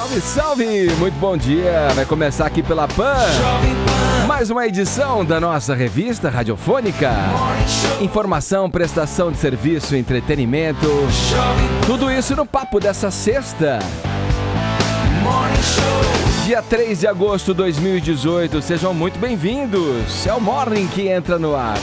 Salve, salve! Muito bom dia! Vai começar aqui pela PAN. Mais uma edição da nossa revista radiofônica. Informação, prestação de serviço, entretenimento. Tudo isso no papo dessa sexta. Dia 3 de agosto de 2018. Sejam muito bem-vindos. É o Morning que entra no ar.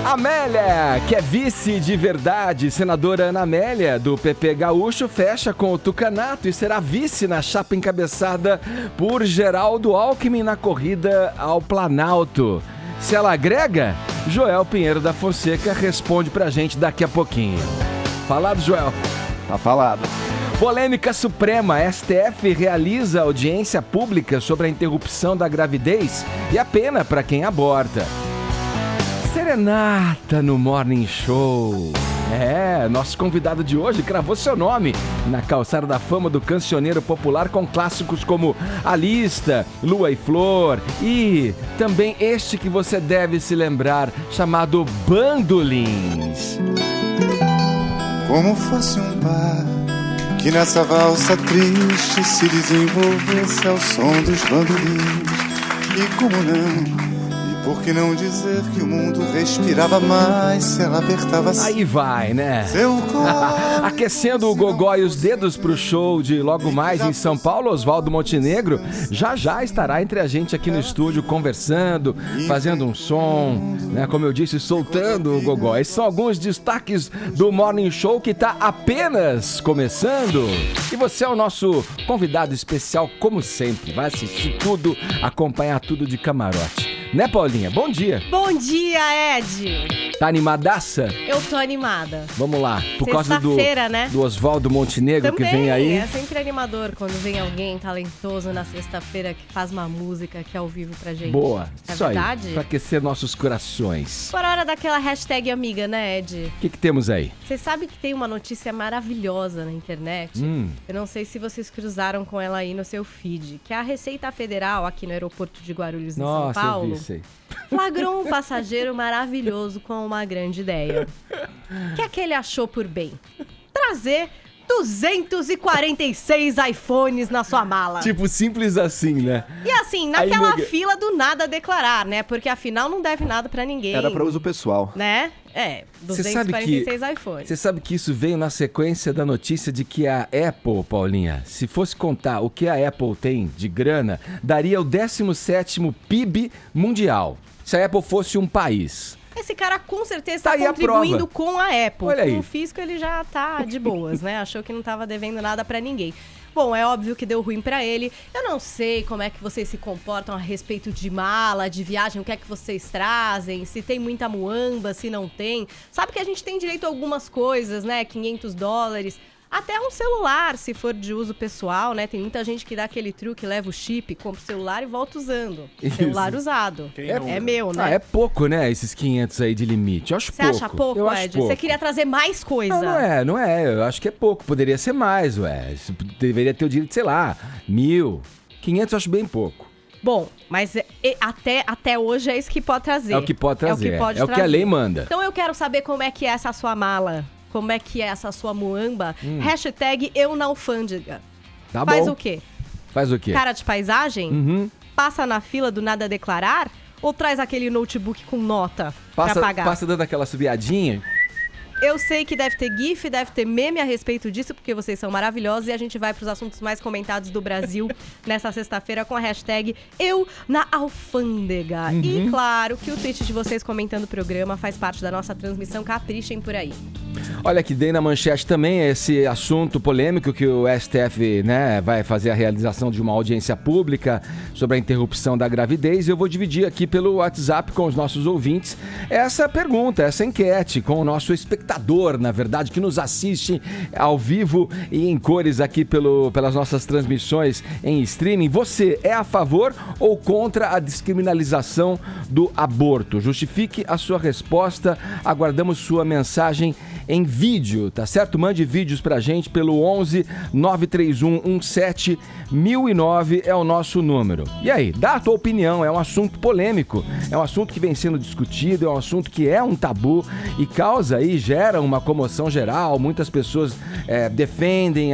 Amélia, que é vice de verdade, senadora Ana Amélia, do PP Gaúcho, fecha com o Tucanato e será vice na chapa encabeçada por Geraldo Alckmin na corrida ao Planalto. Se ela agrega, Joel Pinheiro da Fonseca responde pra gente daqui a pouquinho. Falado, Joel? Tá falado. Polêmica suprema, STF realiza audiência pública sobre a interrupção da gravidez e a pena para quem aborta. Serenata no Morning Show. Nosso convidado de hoje cravou seu nome na calçada da fama do cancioneiro popular com clássicos como A Lista, Lua e Flor e também este que você deve se lembrar, chamado Bandolins. Como fosse um par que nessa valsa triste se desenvolvesse ao som dos bandolins. E como não? Por que não dizer que o mundo respirava mais se ela apertava assim? Aí vai, né? Aquecendo o gogó e os dedos pro show de logo mais em São Paulo, Oswaldo Montenegro já estará entre a gente aqui no estúdio conversando, fazendo um som, né? Como eu disse, soltando o gogó. Esses são alguns destaques do Morning Show que tá apenas começando. E você é o nosso convidado especial, como sempre. Vai assistir tudo, acompanhar tudo de camarote. Né, Paulinha? Bom dia. Bom dia, Ed. Tá animadaça? Eu tô animada. Vamos lá. Por causa do Oswaldo Montenegro também, que vem aí. É sempre animador quando vem alguém talentoso na sexta-feira que faz uma música aqui ao vivo pra gente. Boa. É isso verdade? Aí. Pra aquecer nossos corações. Por hora daquela hashtag amiga, né, Ed? O que temos aí? Você sabe que tem uma notícia maravilhosa na internet? Eu não sei se vocês cruzaram com ela aí no seu feed. Que a Receita Federal, aqui no aeroporto de Guarulhos, em São Paulo, flagrou um passageiro maravilhoso com uma grande ideia. O que é que ele achou por bem? Trazer 246 iPhones na sua mala. Tipo, simples assim, né? E assim, naquela fila do nada a declarar, né? Porque afinal não deve nada pra ninguém. Era pra uso pessoal. Né? 246 iPhones. Você sabe que isso veio na sequência da notícia de que a Apple, Paulinha, se fosse contar o que a Apple tem de grana, daria o 17º PIB mundial. Se a Apple fosse um país. Esse cara com certeza está aí contribuindo com a Apple. Olha aí. Com o fisco ele já tá de boas, né? Achou que não tava devendo nada pra ninguém. Bom, é óbvio que deu ruim pra ele. Eu não sei como é que vocês se comportam a respeito de mala, de viagem, o que é que vocês trazem, se tem muita muamba, se não tem. Sabe que a gente tem direito a algumas coisas, né? $500. Até um celular, se for de uso pessoal, né? Tem muita gente que dá aquele truque, leva o chip, compra o celular e volta usando. Isso. Celular usado. É meu, né? É pouco, né? Esses 500 aí de limite. Eu acho pouco. Você acha pouco, eu acho Ed? pouco. Você queria trazer mais coisa. Não é. Eu acho que é pouco. Poderia ser mais, ué. Deveria ter o direito, sei lá, 1.000. 500 eu acho bem pouco. Bom, mas até hoje é isso que pode trazer. É o que pode trazer. É o que pode trazer. O que a lei manda. Então eu quero saber como é que é essa sua mala. Como é que é essa sua muamba? Hashtag eu na alfândega. Tá Faz bom. o quê? Faz o quê? Cara de paisagem? Passa na fila do nada a declarar? Ou traz aquele notebook com nota pra pagar? Passa dando aquela subiadinha. Eu sei que deve ter GIF, deve ter meme a respeito disso, porque vocês são maravilhosos. E a gente vai pros assuntos mais comentados do Brasil nessa sexta-feira com a hashtag Eu na Alfândega. E claro que o tweet de vocês comentando o programa faz parte da nossa transmissão. Caprichem por aí. Olha, que dei na manchete também esse assunto polêmico que o STF, né, vai fazer a realização de uma audiência pública sobre a interrupção da gravidez. Eu vou dividir aqui pelo WhatsApp com os nossos ouvintes essa pergunta, essa enquete com o nosso espectador, na verdade, que nos assiste ao vivo e em cores aqui pelas nossas transmissões em streaming. Você é a favor ou contra a descriminalização do aborto? Justifique a sua resposta. Aguardamos sua mensagem em vídeo, tá certo? Mande vídeos pra gente pelo 11 931 17 1009 é o nosso número. E aí, dá a tua opinião, é um assunto polêmico, é um assunto que vem sendo discutido, é um assunto que é um tabu e causa aí, gera uma comoção geral, muitas pessoas defendem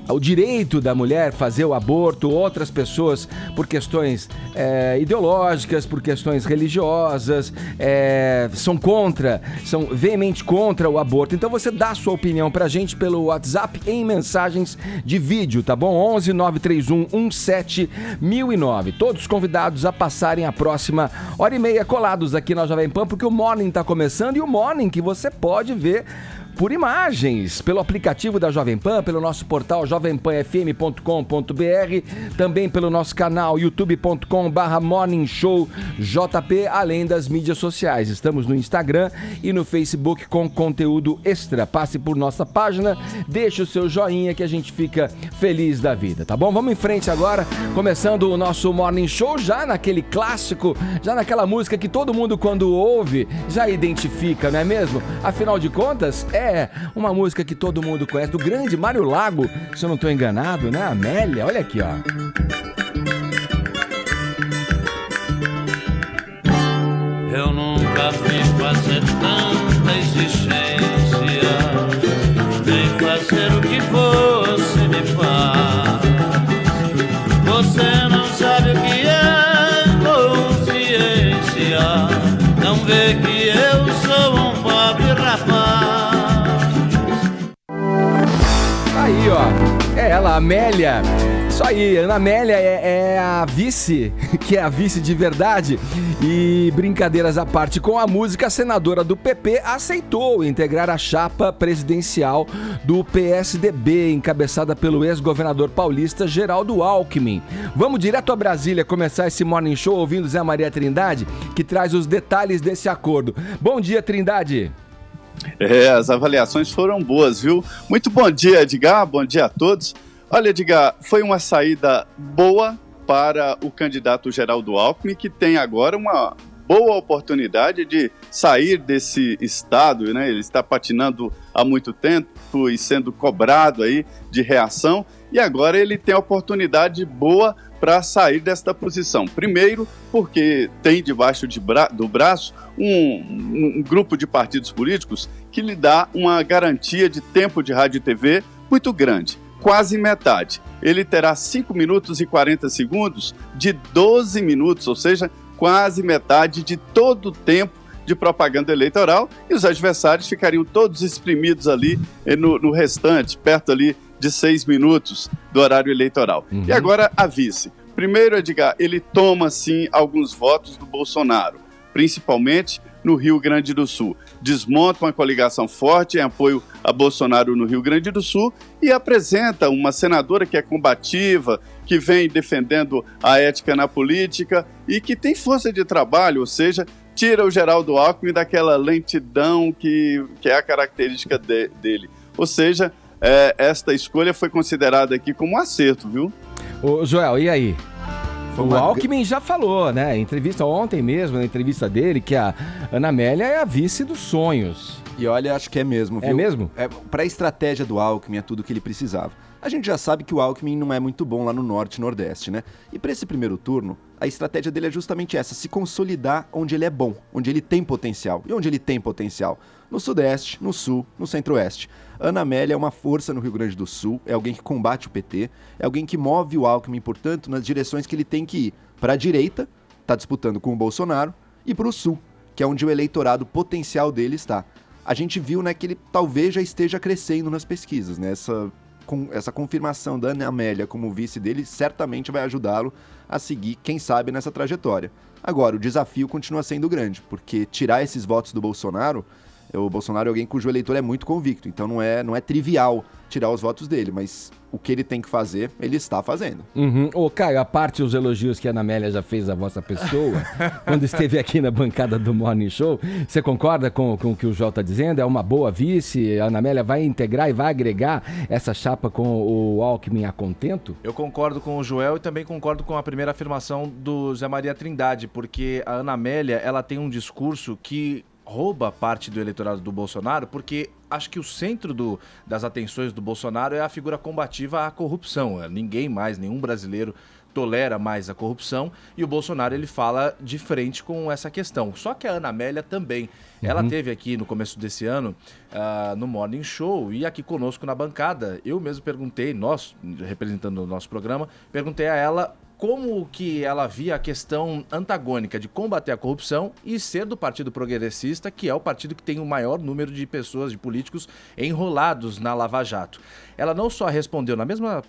o direito da mulher fazer o aborto, outras pessoas por questões ideológicas, por questões religiosas, são veemente contra o aborto. Então você dá a sua opinião pra gente pelo WhatsApp em mensagens de vídeo, tá bom? 11 931 17 1009. Todos convidados a passarem a próxima hora e meia colados aqui na Jovem Pan, porque o Morning tá começando, e o Morning que você pode ver por imagens, pelo aplicativo da Jovem Pan, pelo nosso portal jovempanfm.com.br, também pelo nosso canal youtube.com/morningshowjp, além das mídias sociais. Estamos no Instagram e no Facebook com conteúdo extra. Passe por nossa página, deixe o seu joinha que a gente fica feliz da vida, tá bom? Vamos em frente agora, começando o nosso Morning Show, já naquele clássico, já naquela música que todo mundo quando ouve já identifica, não é mesmo? Afinal de contas, é uma música que todo mundo conhece, do grande Mário Lago, se eu não estou enganado, né? Amélia, olha aqui, ó. Eu nunca vi fazer tanta exigência, nem fazer o que você me faz. Você não sabe o que é consciência, não vê que eu sou um pobre rapaz. Aí, ó, é ela, Amélia. Isso aí, Ana Amélia é a vice, que é a vice de verdade. E brincadeiras à parte com a música, a senadora do PP aceitou integrar a chapa presidencial do PSDB, encabeçada pelo ex-governador paulista Geraldo Alckmin. Vamos direto a Brasília começar esse Morning Show ouvindo Zé Maria Trindade, que traz os detalhes desse acordo. Bom dia, Trindade. As avaliações foram boas, viu? Muito bom dia, Edgar, bom dia a todos. Olha, Edgar, foi uma saída boa para o candidato Geraldo Alckmin, que tem agora uma boa oportunidade de sair desse estado, né? Ele está patinando há muito tempo e sendo cobrado aí de reação, e agora ele tem a oportunidade boa para sair desta posição. Primeiro, porque tem debaixo do braço um grupo de partidos políticos que lhe dá uma garantia de tempo de rádio e TV muito grande, quase metade. Ele terá 5 minutos e 40 segundos de 12 minutos, ou seja, quase metade de todo o tempo de propaganda eleitoral, e os adversários ficariam todos exprimidos ali no restante, perto ali de 6 minutos do horário eleitoral. E agora a vice. Primeiro, Edgar, ele toma sim alguns votos do Bolsonaro, principalmente no Rio Grande do Sul. Desmonta uma coligação forte em apoio a Bolsonaro no Rio Grande do Sul e apresenta uma senadora que é combativa, que vem defendendo a ética na política e que tem força de trabalho, ou seja, tira o Geraldo Alckmin daquela lentidão que é a característica dele. Ou seja, esta escolha foi considerada aqui como um acerto, viu? Ô, Joel, e aí? O Alckmin já falou, né? Em entrevista ontem mesmo, na entrevista dele, que a Ana Amélia é a vice dos sonhos. E olha, acho que é mesmo, viu? É mesmo? Para a estratégia do Alckmin é tudo o que ele precisava. A gente já sabe que o Alckmin não é muito bom lá no Norte e Nordeste, né? E para esse primeiro turno, a estratégia dele é justamente essa, se consolidar onde ele é bom, onde ele tem potencial. E onde ele tem potencial? No Sudeste, no Sul, no Centro-Oeste. Ana Amélia é uma força no Rio Grande do Sul, é alguém que combate o PT, é alguém que move o Alckmin, portanto, nas direções que ele tem que ir. Para a direita, está disputando com o Bolsonaro, e para o Sul, que é onde o eleitorado potencial dele está. A gente viu, né, que ele talvez já esteja crescendo nas pesquisas, né? Essa confirmação da Ana Amélia como vice dele certamente vai ajudá-lo a seguir, quem sabe, nessa trajetória. Agora, o desafio continua sendo grande, porque tirar esses votos do Bolsonaro, o Bolsonaro é alguém cujo eleitor é muito convicto, então não é trivial tirar os votos dele, mas o que ele tem que fazer, ele está fazendo. Ô, Caio, a parte os elogios que a Ana Amélia já fez à vossa pessoa, quando esteve aqui na bancada do Morning Show, você concorda com o que o João está dizendo? É uma boa vice? A Ana Amélia vai integrar e vai agregar essa chapa com o Alckmin a contento? Eu concordo com o Joel e também concordo com a primeira afirmação do Zé Maria Trindade, porque a Ana Amélia, ela tem um discurso que rouba parte do eleitorado do Bolsonaro, porque acho que o centro das atenções do Bolsonaro é a figura combativa à corrupção. Ninguém mais, nenhum brasileiro tolera mais a corrupção, e o Bolsonaro ele fala de frente com essa questão. Só que a Ana Amélia também, ela teve aqui no começo desse ano, no Morning Show, e aqui conosco na bancada, eu mesmo perguntei, nós, representando o nosso programa, perguntei a ela como que ela via a questão antagônica de combater a corrupção e ser do Partido Progressista, que é o partido que tem o maior número de pessoas, de políticos enrolados na Lava Jato. Ela não só respondeu, na mesma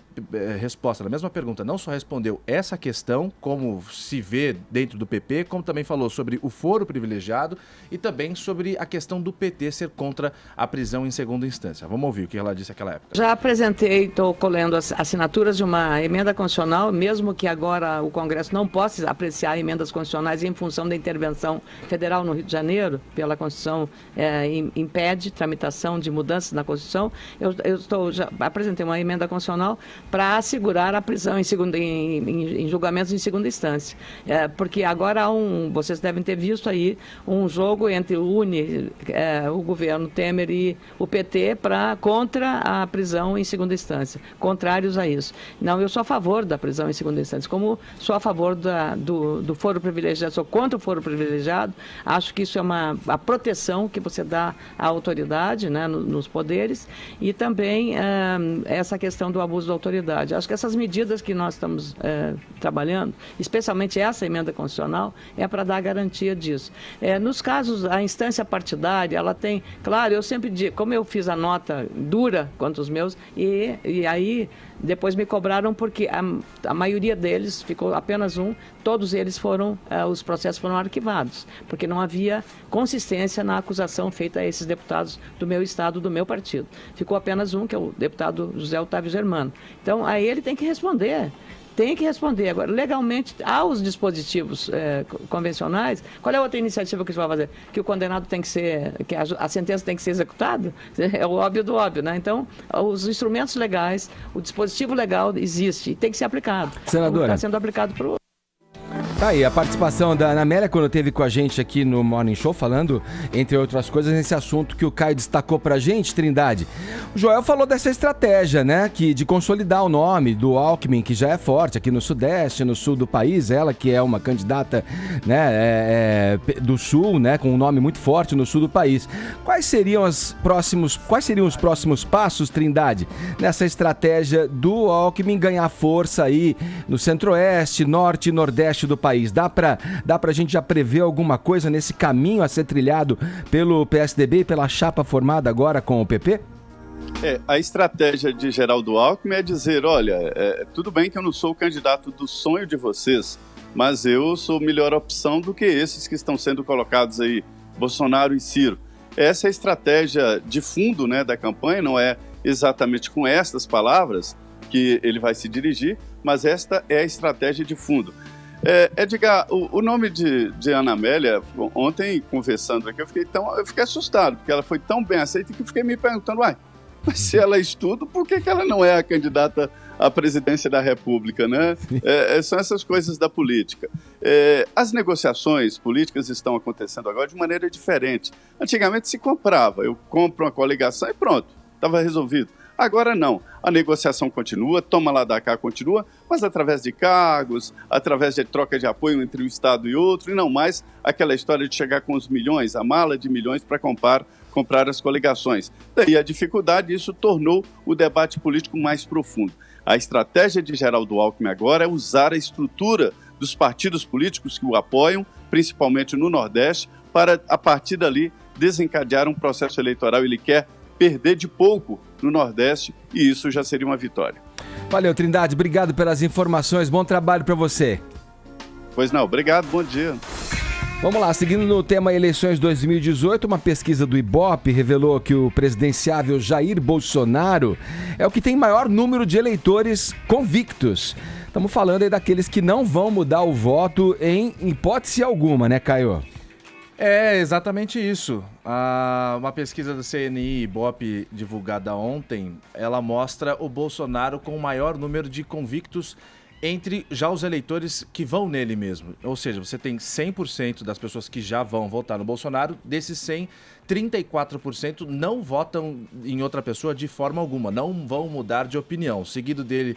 resposta, na mesma pergunta, não só respondeu essa questão, como se vê dentro do PP, como também falou sobre o foro privilegiado e também sobre a questão do PT ser contra a prisão em segunda instância. Vamos ouvir o que ela disse naquela época. Já apresentei, estou colhendo as assinaturas de uma emenda constitucional, mesmo que agora o Congresso não possa apreciar emendas constitucionais em função da intervenção federal no Rio de Janeiro, pela Constituição impede tramitação de mudanças na Constituição. Já apresentei uma emenda constitucional para assegurar a prisão em julgamentos em segunda instância. Porque agora há vocês devem ter visto aí um jogo entre o governo Temer e o PT contra a prisão em segunda instância, contrários a isso. Não, eu sou a favor da prisão em segunda instância, como sou a favor do foro privilegiado, sou contra o foro privilegiado, acho que isso é a proteção que você dá à autoridade, né, nos poderes, e também essa questão do abuso da autoridade. Acho que essas medidas que nós estamos trabalhando, especialmente essa emenda constitucional, é para dar garantia disso. Nos casos, a instância partidária, ela tem, claro, eu sempre digo, como eu fiz a nota dura contra os meus, e aí depois me cobraram porque a maioria deles, ficou apenas todos eles os processos foram arquivados, porque não havia consistência na acusação feita a esses deputados do meu estado, do meu partido. Ficou apenas que é o deputado José Otávio Germano. Então, aí ele tem que responder. Agora, legalmente, há os dispositivos convencionais. Qual é a outra iniciativa que você vai fazer? Que o condenado tem que ser, que a sentença tem que ser executada? É o óbvio do óbvio, né? Então, os instrumentos legais, o dispositivo legal existe e tem que ser aplicado. Senadora. Está sendo aplicado para o... Tá aí a participação da Ana Amélia quando esteve com a gente aqui no Morning Show, falando, entre outras coisas, nesse assunto que o Caio destacou pra gente, Trindade. O Joel falou dessa estratégia, né, de consolidar o nome do Alckmin, que já é forte aqui no Sudeste, no Sul do país, ela que é uma candidata, né, do Sul, né, com um nome muito forte no Sul do país. Quais seriam os próximos passos, Trindade, nessa estratégia do Alckmin ganhar força aí no Centro-Oeste, Norte e Nordeste do país? Dá pra gente já prever alguma coisa nesse caminho a ser trilhado pelo PSDB e pela chapa formada agora com o PP? A estratégia de Geraldo Alckmin é dizer, olha, tudo bem que eu não sou o candidato do sonho de vocês, mas eu sou melhor opção do que esses que estão sendo colocados aí, Bolsonaro e Ciro. Essa é a estratégia de fundo, né, da campanha, não é exatamente com estas palavras que ele vai se dirigir, mas esta é a estratégia de fundo. Edgar, o nome de Ana Amélia, ontem conversando aqui, eu fiquei assustado, porque ela foi tão bem aceita que eu fiquei me perguntando, mas se ela estuda, por que ela não é a candidata à presidência da República, né? São essas coisas da política. As negociações políticas estão acontecendo agora de maneira diferente. Antigamente se comprava, eu compro uma coligação e pronto, estava resolvido. Agora não, a negociação continua, toma lá da cá continua, mas através de cargos, através de troca de apoio entre um Estado e outro, e não mais aquela história de chegar com os milhões, a mala de milhões para comprar as coligações. Daí a dificuldade, isso tornou o debate político mais profundo. A estratégia de Geraldo Alckmin agora é usar a estrutura dos partidos políticos que o apoiam, principalmente no Nordeste, para, a partir dali, desencadear um processo eleitoral. Ele quer perder de pouco no Nordeste e isso já seria uma vitória. Valeu, Trindade. Obrigado pelas informações. Bom trabalho para você. Pois não, obrigado. Bom dia. Vamos lá, seguindo no tema eleições 2018, uma pesquisa do Ibope revelou que o presidenciável Jair Bolsonaro é o que tem maior número de eleitores convictos. Estamos falando aí daqueles que não vão mudar o voto em hipótese alguma, né, Caio? É exatamente isso. Uma pesquisa do CNI Ibope divulgada ontem, ela mostra o Bolsonaro com o maior número de convictos entre já os eleitores que vão nele mesmo. Ou seja, você tem 100% das pessoas que já vão votar no Bolsonaro, desses 100, 34% não votam em outra pessoa de forma alguma, não vão mudar de opinião. Seguido dele,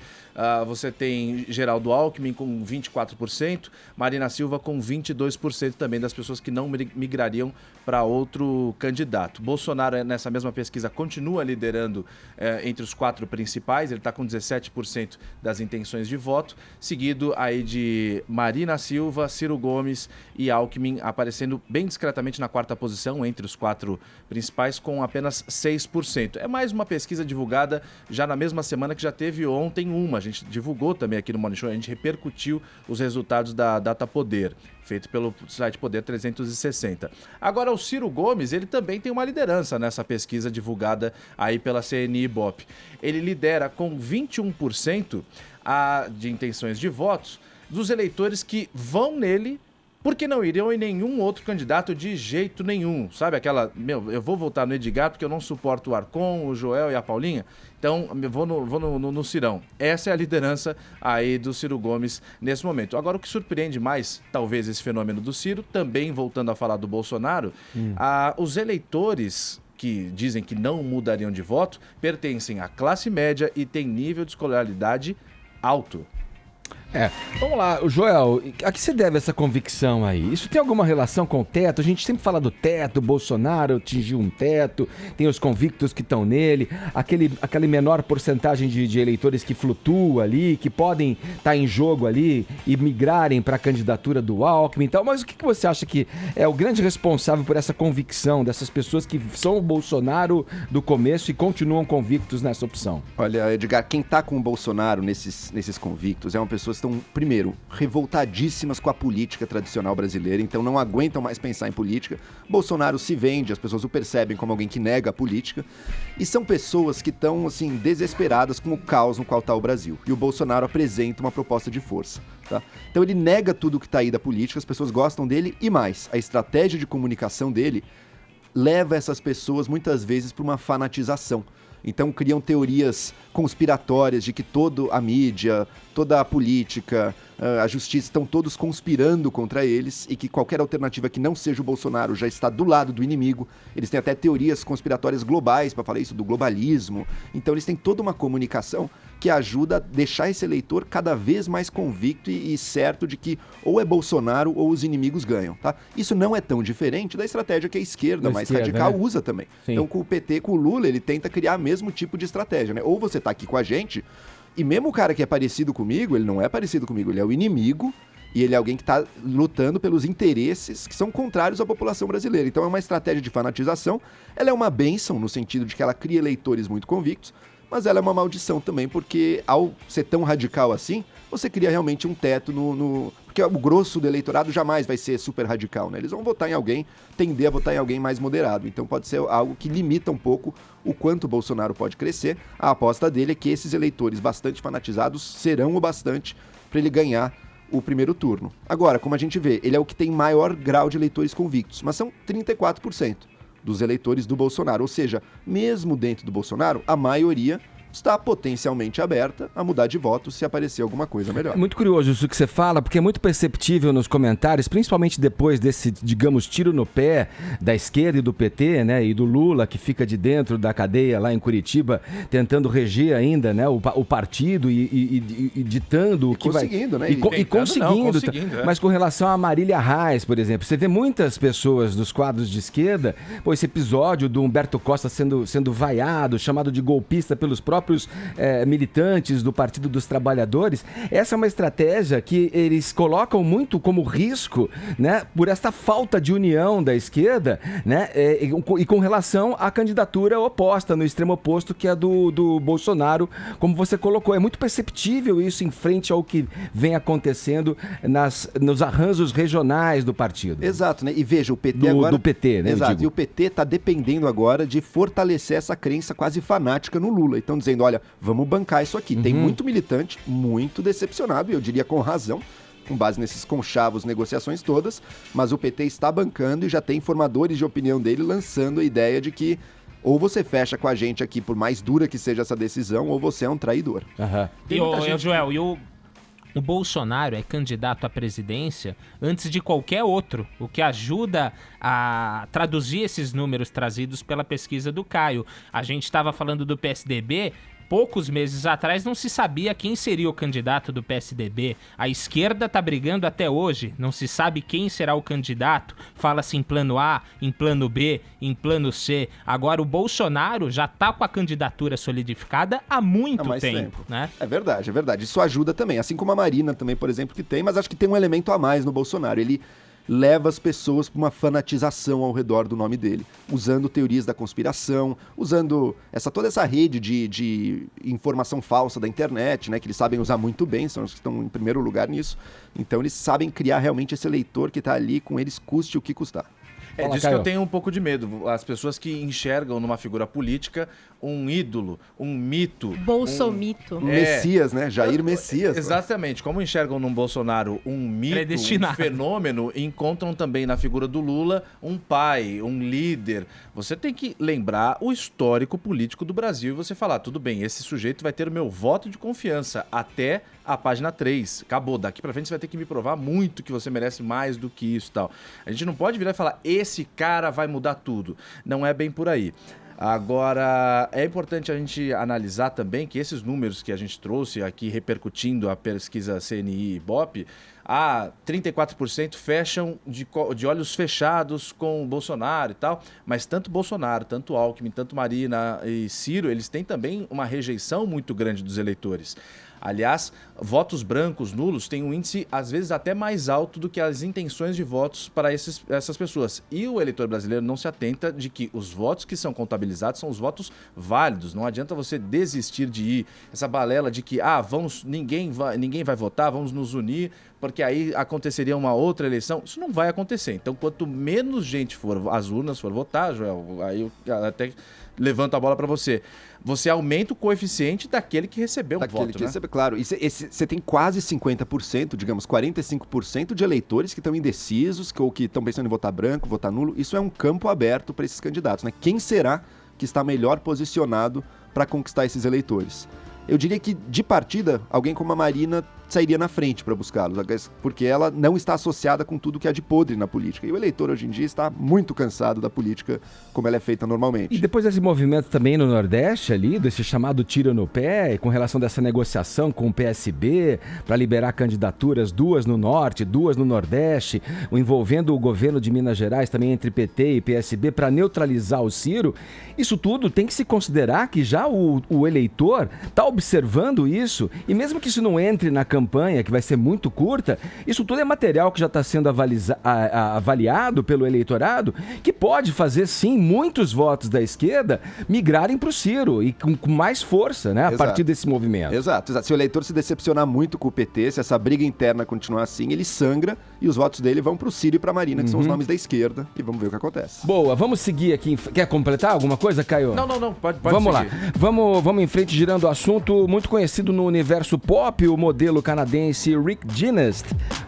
você tem Geraldo Alckmin com 24%, Marina Silva com 22% também das pessoas que não migrariam para outro candidato. Bolsonaro, nessa mesma pesquisa, continua liderando entre os 4 principais, ele está com 17% das intenções de voto, seguido aí de Marina Silva, Ciro Gomes e Alckmin, aparecendo bem discretamente na 4ª posição entre os 4 principais, com apenas 6%. É mais uma pesquisa divulgada já na mesma semana que já teve ontem uma. A gente divulgou também aqui no Morning Show, a gente repercutiu os resultados da Data Poder, feito pelo site Poder 360. Agora, o Ciro Gomes, ele também tem uma liderança nessa pesquisa divulgada aí pela CNI-Ibope. Ele lidera com 21% de intenções de votos dos eleitores que vão nele porque não iriam em nenhum outro candidato de jeito nenhum. Sabe aquela, eu vou votar no Edgar porque eu não suporto o Arcon, o Joel e a Paulinha, então eu vou no Cirão. Essa é a liderança aí do Ciro Gomes nesse momento. Agora, o que surpreende mais, talvez, esse fenômeno do Ciro, também voltando a falar do Bolsonaro, os eleitores que dizem que não mudariam de voto pertencem à classe média e têm nível de escolaridade alto. Vamos lá, Joel, a que se deve essa convicção aí? Isso tem alguma relação com o teto? A gente sempre fala do teto, Bolsonaro atingiu um teto, tem os convictos que estão nele, aquele menor porcentagem de eleitores que flutua ali, que podem estar em jogo ali e migrarem para a candidatura do Alckmin e tal, mas o que você acha que é o grande responsável por essa convicção dessas pessoas que são o Bolsonaro do começo e continuam convictos nessa opção? Olha, Edgar, quem tá com o Bolsonaro nesses convictos é uma pessoa que estão, primeiro, revoltadíssimas com a política tradicional brasileira, então não aguentam mais pensar em política. Bolsonaro se vende, as pessoas o percebem como alguém que nega a política, e são pessoas que estão, assim, desesperadas com o caos no qual está o Brasil. E o Bolsonaro apresenta uma proposta de força, tá? Então ele nega tudo que está aí da política, as pessoas gostam dele, e mais, a estratégia de comunicação dele leva essas pessoas, muitas vezes, para uma fanatização. Então criam teorias conspiratórias de que toda a mídia, toda a política, a justiça estão todos conspirando contra eles e que qualquer alternativa que não seja o Bolsonaro já está do lado do inimigo. Eles têm até teorias conspiratórias globais para falar isso do globalismo. Então eles têm toda uma comunicação que ajuda a deixar esse eleitor cada vez mais convicto e certo de que ou é Bolsonaro ou os inimigos ganham, tá? Isso não é tão diferente da estratégia que a esquerda mais radical usa também. Sim. Então com o PT, com o Lula, ele tenta criar o mesmo tipo de estratégia, né? Ou você tá aqui com a gente, e mesmo o cara que é parecido comigo, ele não é parecido comigo, ele é o inimigo, e ele é alguém que está lutando pelos interesses que são contrários à população brasileira. Então é uma estratégia de fanatização, ela é uma bênção no sentido de que ela cria eleitores muito convictos, mas ela é uma maldição também, porque ao ser tão radical assim, você cria realmente um teto porque o grosso do eleitorado jamais vai ser super radical, né? Eles vão votar em alguém, tender a votar em alguém mais moderado. Então pode ser algo que limita um pouco o quanto o Bolsonaro pode crescer. A aposta dele é que esses eleitores bastante fanatizados serão o bastante para ele ganhar o primeiro turno. Agora, como a gente vê, ele é o que tem maior grau de eleitores convictos, mas são 34%. Dos eleitores do Bolsonaro, ou seja, mesmo dentro do Bolsonaro, a maioria está potencialmente aberta a mudar de voto se aparecer alguma coisa melhor. É muito curioso isso que você fala, porque é muito perceptível nos comentários, principalmente depois desse, digamos, tiro no pé da esquerda e do PT, né, e do Lula, que fica de dentro da cadeia lá em Curitiba, tentando reger ainda, né, o partido e ditando o que vai... Né? E conseguindo. Mas com relação a Marília Reis, por exemplo, você vê muitas pessoas dos quadros de esquerda, esse episódio do Humberto Costa sendo vaiado, chamado de golpista pelos próprios militantes do Partido dos Trabalhadores. Essa é uma estratégia que eles colocam muito como risco, né, por esta falta de união da esquerda, né, e com relação à candidatura oposta, no extremo oposto, que é do Bolsonaro, como você colocou. É muito perceptível isso em frente ao que vem acontecendo nos arranjos regionais do partido. Exato, né? E veja, o PT agora... Do PT, né? Exato, e o PT está dependendo agora de fortalecer essa crença quase fanática no Lula. Então, dizendo, olha, vamos bancar isso aqui. Tem muito militante, muito decepcionado, e eu diria com razão, com base nesses conchavos, negociações todas, mas o PT está bancando e já tem formadores de opinião dele lançando a ideia de que ou você fecha com a gente aqui, por mais dura que seja essa decisão, ou você é um traidor. E o Joel, o Bolsonaro é candidato à presidência antes de qualquer outro, o que ajuda a traduzir esses números trazidos pela pesquisa do Caio. A gente estava falando do PSDB, poucos meses atrás não se sabia quem seria o candidato do PSDB. A esquerda está brigando até hoje, não se sabe quem será o candidato. Fala-se em plano A, em plano B, em plano C. Agora o Bolsonaro já está com a candidatura solidificada há muito tempo, né? É verdade. Isso ajuda também, assim como a Marina também, por exemplo, que tem, mas acho que tem um elemento a mais no Bolsonaro. Ele leva as pessoas para uma fanatização ao redor do nome dele, usando teorias da conspiração, usando toda essa rede de informação falsa da internet, né, que eles sabem usar muito bem, são os que estão em primeiro lugar nisso. Então eles sabem criar realmente esse eleitor que está ali com eles, custe o que custar. É disso que eu tenho um pouco de medo. As pessoas que enxergam numa figura política um ídolo, um mito. Bolsomito. Um Messias, né? Jair Messias. Exatamente. Como enxergam num Bolsonaro um mito, um fenômeno, encontram também na figura do Lula um pai, um líder. Você tem que lembrar o histórico político do Brasil e você falar, tudo bem, esse sujeito vai ter o meu voto de confiança até a página 3. Acabou. Daqui pra frente você vai ter que me provar muito que você merece mais do que isso e tal. A gente não pode virar e falar, esse cara vai mudar tudo. Não é bem por aí. Agora, é importante a gente analisar também que esses números que a gente trouxe aqui, repercutindo a pesquisa CNI e Ibope, 34% fecham de olhos fechados com o Bolsonaro e tal, mas tanto Bolsonaro, tanto Alckmin, tanto Marina e Ciro, eles têm também uma rejeição muito grande dos eleitores. Aliás, votos brancos, nulos, têm um índice, às vezes, até mais alto do que as intenções de votos para essas pessoas. E o eleitor brasileiro não se atenta de que os votos que são contabilizados são os votos válidos. Não adianta você desistir de ir. Essa balela de que ninguém vai votar, vamos nos unir, porque aí aconteceria uma outra eleição. Isso não vai acontecer. Então, quanto menos gente for às urnas, for votar, Joel, aí eu até levanto a bola para você. Você aumenta o coeficiente daquele que recebeu o voto, né? Claro, e você tem quase 50%, digamos, 45% de eleitores que estão indecisos ou que estão pensando em votar branco, votar nulo. Isso é um campo aberto para esses candidatos, né? Quem será que está melhor posicionado para conquistar esses eleitores? Eu diria que, de partida, alguém como a Marina sairia na frente para buscá-los, porque ela não está associada com tudo que há de podre na política. E o eleitor, hoje em dia, está muito cansado da política como ela é feita normalmente. E depois desse movimento também no Nordeste ali, desse chamado tiro no pé, com relação dessa negociação com o PSB para liberar candidaturas, 2 no Norte, 2 no Nordeste, envolvendo o governo de Minas Gerais também entre PT e PSB para neutralizar o Ciro, isso tudo tem que se considerar que já o eleitor está observando isso, e mesmo que isso não entre na campanha, que vai ser muito curta, isso tudo é material que já está sendo avaliado pelo eleitorado, que pode fazer sim muitos votos da esquerda migrarem para o Ciro e com mais força, né, a partir desse movimento. Exato. Se o eleitor se decepcionar muito com o PT, se essa briga interna continuar assim, ele sangra e os votos dele vão para o Ciro e para a Marina, que são os nomes da esquerda, e vamos ver o que acontece. Boa, vamos seguir aqui. Quer completar alguma coisa, Caio? Não, pode vamos seguir. Lá, vamos em frente, girando o assunto. Muito conhecido no universo pop, o modelo canadense Rick Ginest,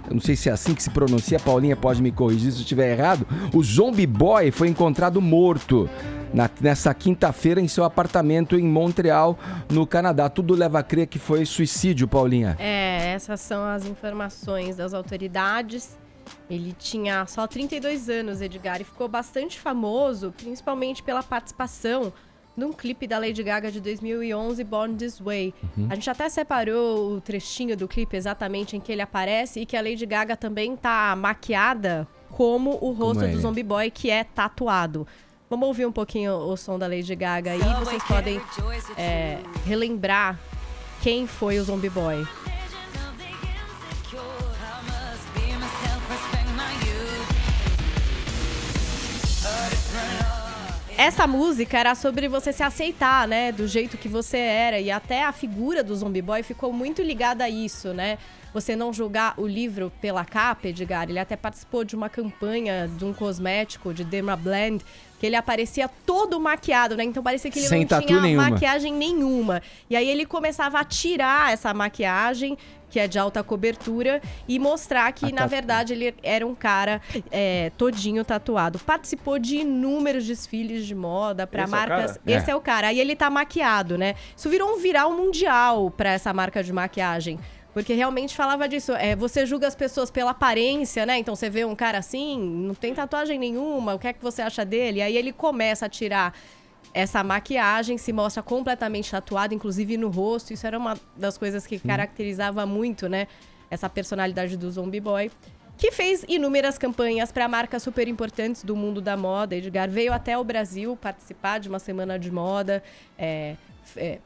eu não sei se é assim que se pronuncia, a Paulinha pode me corrigir se eu estiver errado, o Zombie Boy foi encontrado morto nessa quinta-feira em seu apartamento em Montreal, no Canadá. Tudo leva a crer que foi suicídio, Paulinha. Essas são as informações das autoridades. Ele tinha só 32 anos, Edgar, e ficou bastante famoso, principalmente pela participação num clipe da Lady Gaga de 2011, Born This Way. A gente até separou o trechinho do clipe exatamente em que ele aparece e que a Lady Gaga também tá maquiada como o rosto do Zombie Boy, que é tatuado. Vamos ouvir um pouquinho o som da Lady Gaga aí, vocês podem relembrar quem foi o Zombie Boy. Essa música era sobre você se aceitar, né, do jeito que você era, e até a figura do Zombie Boy ficou muito ligada a isso, né? Você não julgar o livro pela capa, Edgar. Ele até participou de uma campanha de um cosmético, de Derma Blend, que ele aparecia todo maquiado, né? Então parecia que ele não tinha maquiagem nenhuma. E aí ele começava a tirar essa maquiagem, que é de alta cobertura, e mostrar que, na verdade, ele era um cara todinho tatuado. Participou de inúmeros desfiles de moda para marcas. Esse é o cara. Aí ele tá maquiado, né? Isso virou um viral mundial para essa marca de maquiagem. Porque realmente falava disso. Você julga as pessoas pela aparência, né? Então você vê um cara assim, não tem tatuagem nenhuma, o que é que você acha dele? Aí ele começa a tirar essa maquiagem, se mostra completamente tatuado, inclusive no rosto. Isso era uma das coisas que caracterizava muito, né? Essa personalidade do Zombie Boy. Que fez inúmeras campanhas para marcas super importantes do mundo da moda. Edgar veio até o Brasil participar de uma semana de moda,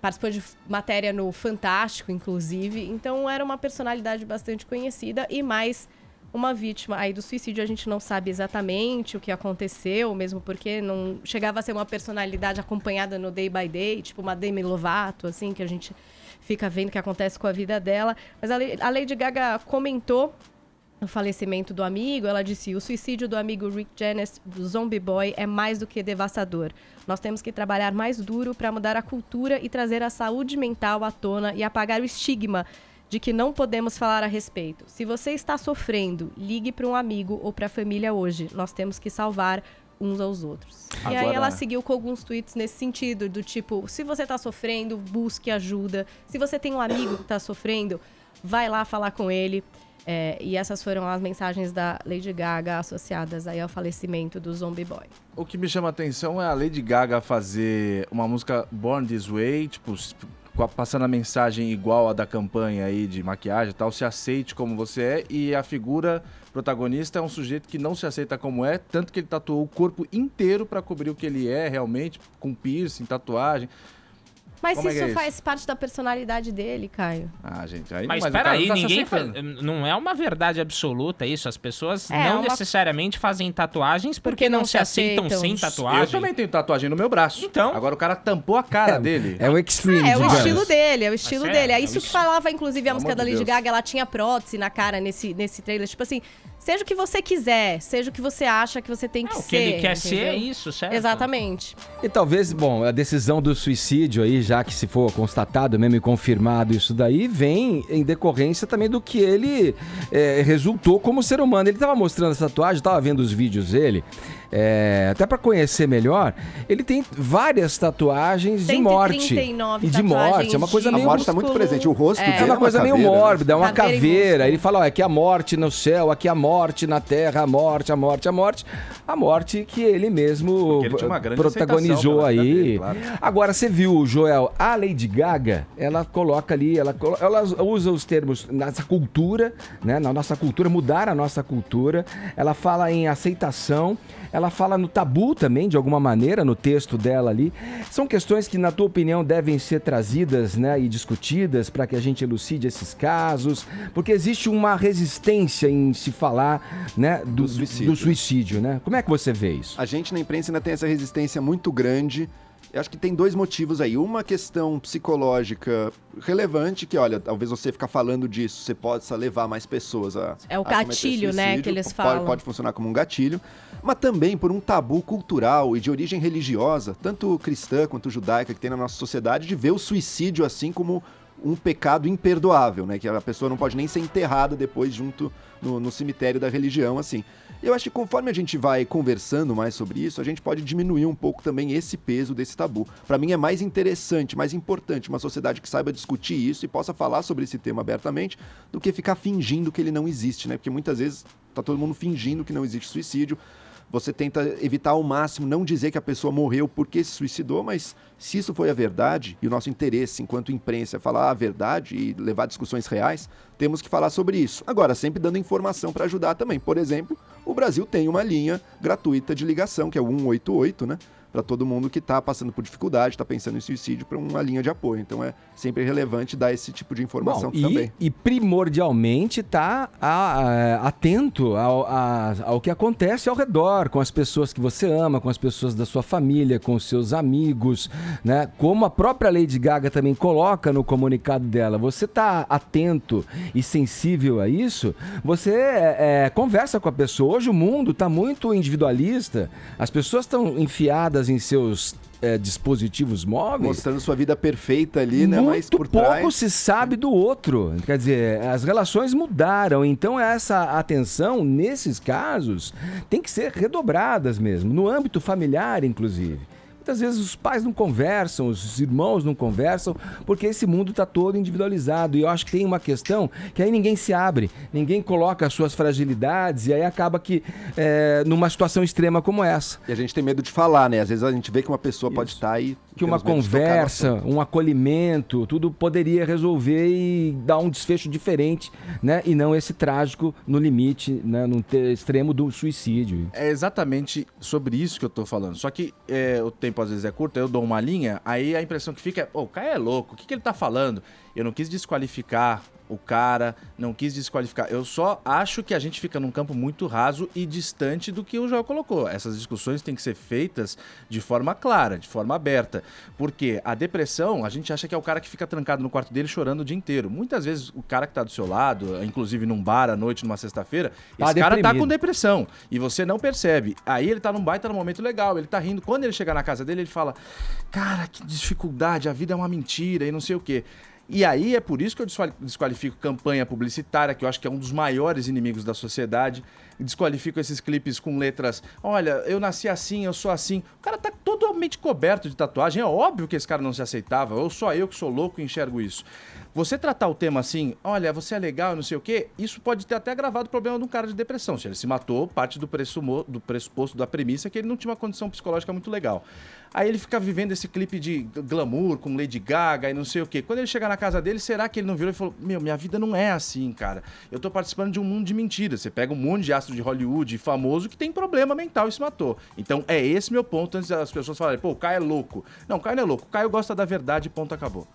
participou de matéria no Fantástico, inclusive. Então, era uma personalidade bastante conhecida e mais uma vítima aí do suicídio. A gente não sabe exatamente o que aconteceu, mesmo porque não chegava a ser uma personalidade acompanhada no Day by Day, tipo uma Demi Lovato, assim, que a gente fica vendo o que acontece com a vida dela. Mas a Lady Gaga comentou o falecimento do amigo. Ela disse: o suicídio do amigo Rick James, do Zombie Boy, é mais do que devastador. Nós temos que trabalhar mais duro para mudar a cultura e trazer a saúde mental à tona e apagar o estigma de que não podemos falar a respeito. Se você está sofrendo, ligue para um amigo ou para a família hoje. Nós temos que salvar uns aos outros. E aí ela seguiu com alguns tweets nesse sentido, do tipo, se você está sofrendo, busque ajuda. Se você tem um amigo que está sofrendo, vai lá falar com ele. E essas foram as mensagens da Lady Gaga associadas aí ao falecimento do Zombie Boy. O que me chama a atenção é a Lady Gaga fazer uma música Born This Way, tipo, passando a mensagem igual a da campanha aí de maquiagem e tal, se aceite como você é, e a figura protagonista é um sujeito que não se aceita como é, tanto que ele tatuou o corpo inteiro pra cobrir o que ele é realmente, com piercing, tatuagem. Mas isso faz parte da personalidade dele, Caio. Ah, gente, aí mas o cara peraí, não tá se ninguém aceitando. não é uma verdade absoluta isso. As pessoas não necessariamente fazem tatuagens porque não se aceitam sem tatuagem. Eu também tenho tatuagem no meu braço. Então. Agora o cara tampou a cara dele. É o extreme, É o digamos. estilo dele, é o estilo dele. É isso isso. que falava, inclusive, a música da Lady Deus. Gaga. Ela tinha prótese na cara nesse trailer. Tipo assim, seja o que você quiser, seja o que você acha que você tem que O ser. que ele quer ser entendeu? é isso, certo? Exatamente. E talvez, bom, a decisão do suicídio aí, já que se for constatado mesmo e confirmado isso daí, vem em decorrência também do que ele resultou como ser humano. Ele tava mostrando essa tatuagem, tava vendo os vídeos dele, até pra conhecer melhor, ele tem várias tatuagens de morte. 139 E de morte, é uma coisa A meio... morte tá muito presente, o rosto dele É uma coisa meio caveira, né? mórbida, é uma Caveira e caveira. músculo. Ele fala, ó, aqui a morte no céu, aqui a morte na terra, a morte, a morte, a morte. A morte que ele mesmo Porque ele tinha uma grande protagonizou aceitação pela aí. vida dele, claro. Agora, você viu, Joel, a Lady Gaga, ela coloca ali, ela usa os termos nessa cultura, né? Na nossa cultura, mudar a nossa cultura. Ela fala em aceitação, ela fala no tabu também, de alguma maneira, no texto dela ali. São questões que, na tua opinião, devem ser trazidas, né, e discutidas para que a gente elucide esses casos, porque existe uma resistência em se falar, né, do suicídio, né? Como é que você vê isso? A gente na imprensa ainda tem essa resistência muito grande. Eu acho que tem dois motivos aí. Uma questão psicológica relevante, que, olha, talvez você ficar falando disso, você possa levar mais pessoas a É o cometer gatilho, né, suicídio. que eles falam. Pode funcionar como um gatilho. Mas também por um tabu cultural e de origem religiosa, tanto cristã quanto judaica, que tem na nossa sociedade, de ver o suicídio assim como um pecado imperdoável, né? Que a pessoa não pode nem ser enterrada depois junto no cemitério da religião, assim. Eu acho que conforme a gente vai conversando mais sobre isso, a gente pode diminuir um pouco também esse peso desse tabu. Para mim é mais interessante, mais importante uma sociedade que saiba discutir isso e possa falar sobre esse tema abertamente do que ficar fingindo que ele não existe, né? Porque muitas vezes tá todo mundo fingindo que não existe suicídio. Você tenta evitar ao máximo não dizer que a pessoa morreu porque se suicidou, mas se isso foi a verdade, e o nosso interesse enquanto imprensa é falar a verdade e levar discussões reais, temos que falar sobre isso. Agora, sempre dando informação para ajudar também. Por exemplo, o Brasil tem uma linha gratuita de ligação, que é o 188, né? Para todo mundo que está passando por dificuldade, está pensando em suicídio, para uma linha de apoio. Então é sempre relevante dar esse tipo de informação também. E primordialmente tá atento ao que acontece ao redor, com as pessoas que você ama, com as pessoas da sua família, com os seus amigos, né? Como a própria Lady Gaga também coloca no comunicado dela, você tá atento e sensível a isso, você conversa com a pessoa. Hoje o mundo tá muito individualista, as pessoas estão enfiadas em seus dispositivos móveis. Mostrando sua vida perfeita ali, né? Mas por Muito pouco trás... se sabe do outro. Quer dizer, as relações mudaram. Então essa atenção, nesses casos, tem que ser redobradas mesmo. No âmbito familiar, inclusive. muitas vezes os pais não conversam, os irmãos não conversam, porque esse mundo está todo individualizado. E eu acho que tem uma questão que aí ninguém se abre, ninguém coloca as suas fragilidades, e aí acaba que numa situação extrema como essa. E a gente tem medo de falar, né? Às vezes a gente vê que uma pessoa pode estar aí... Que uma conversa, um acolhimento, tudo poderia resolver e dar um desfecho diferente, né? E não esse trágico no limite, né? No extremo do suicídio. É exatamente sobre isso que eu tô falando. Só que o tempo às vezes é curto, eu dou uma linha, aí a impressão que fica é, o Caio é louco, o que ele tá falando? Eu não quis desqualificar o cara, não quis desqualificar. Eu só acho que a gente fica num campo muito raso e distante do que o Joel colocou. Essas discussões têm que ser feitas de forma clara, de forma aberta. Porque a depressão, a gente acha que é o cara que fica trancado no quarto dele chorando o dia inteiro. Muitas vezes o cara que tá do seu lado, inclusive num bar à noite, numa sexta-feira, esse cara tá com depressão e você não percebe. Aí ele tá num baita num momento legal, ele tá rindo. Quando ele chegar na casa dele, ele fala, cara, que dificuldade, a vida é uma mentira e não sei o quê. E aí é por isso que eu desqualifico campanha publicitária, que eu acho que é um dos maiores inimigos da sociedade. Desqualifico esses clipes com letras, olha, eu nasci assim, eu sou assim. O cara tá totalmente coberto de tatuagem. É óbvio que esse cara não se aceitava, ou só eu que sou louco e enxergo isso. Você tratar o tema assim, olha, você é legal, não sei o quê, isso pode ter até agravado o problema de um cara de depressão. Se ele se matou, parte do pressuposto, da premissa, é que ele não tinha uma condição psicológica muito legal. Aí ele fica vivendo esse clipe de glamour com Lady Gaga e não sei o quê. Quando ele chegar na casa dele, será que ele não virou e falou, minha vida não é assim, cara. Eu tô participando de um mundo de mentiras. Você pega um monte de astro de Hollywood famoso que tem problema mental e se matou. Então é esse meu ponto, antes das pessoas falarem, pô, o Caio é louco. Não, o Caio não é louco. O Caio gosta da verdade, ponto, acabou.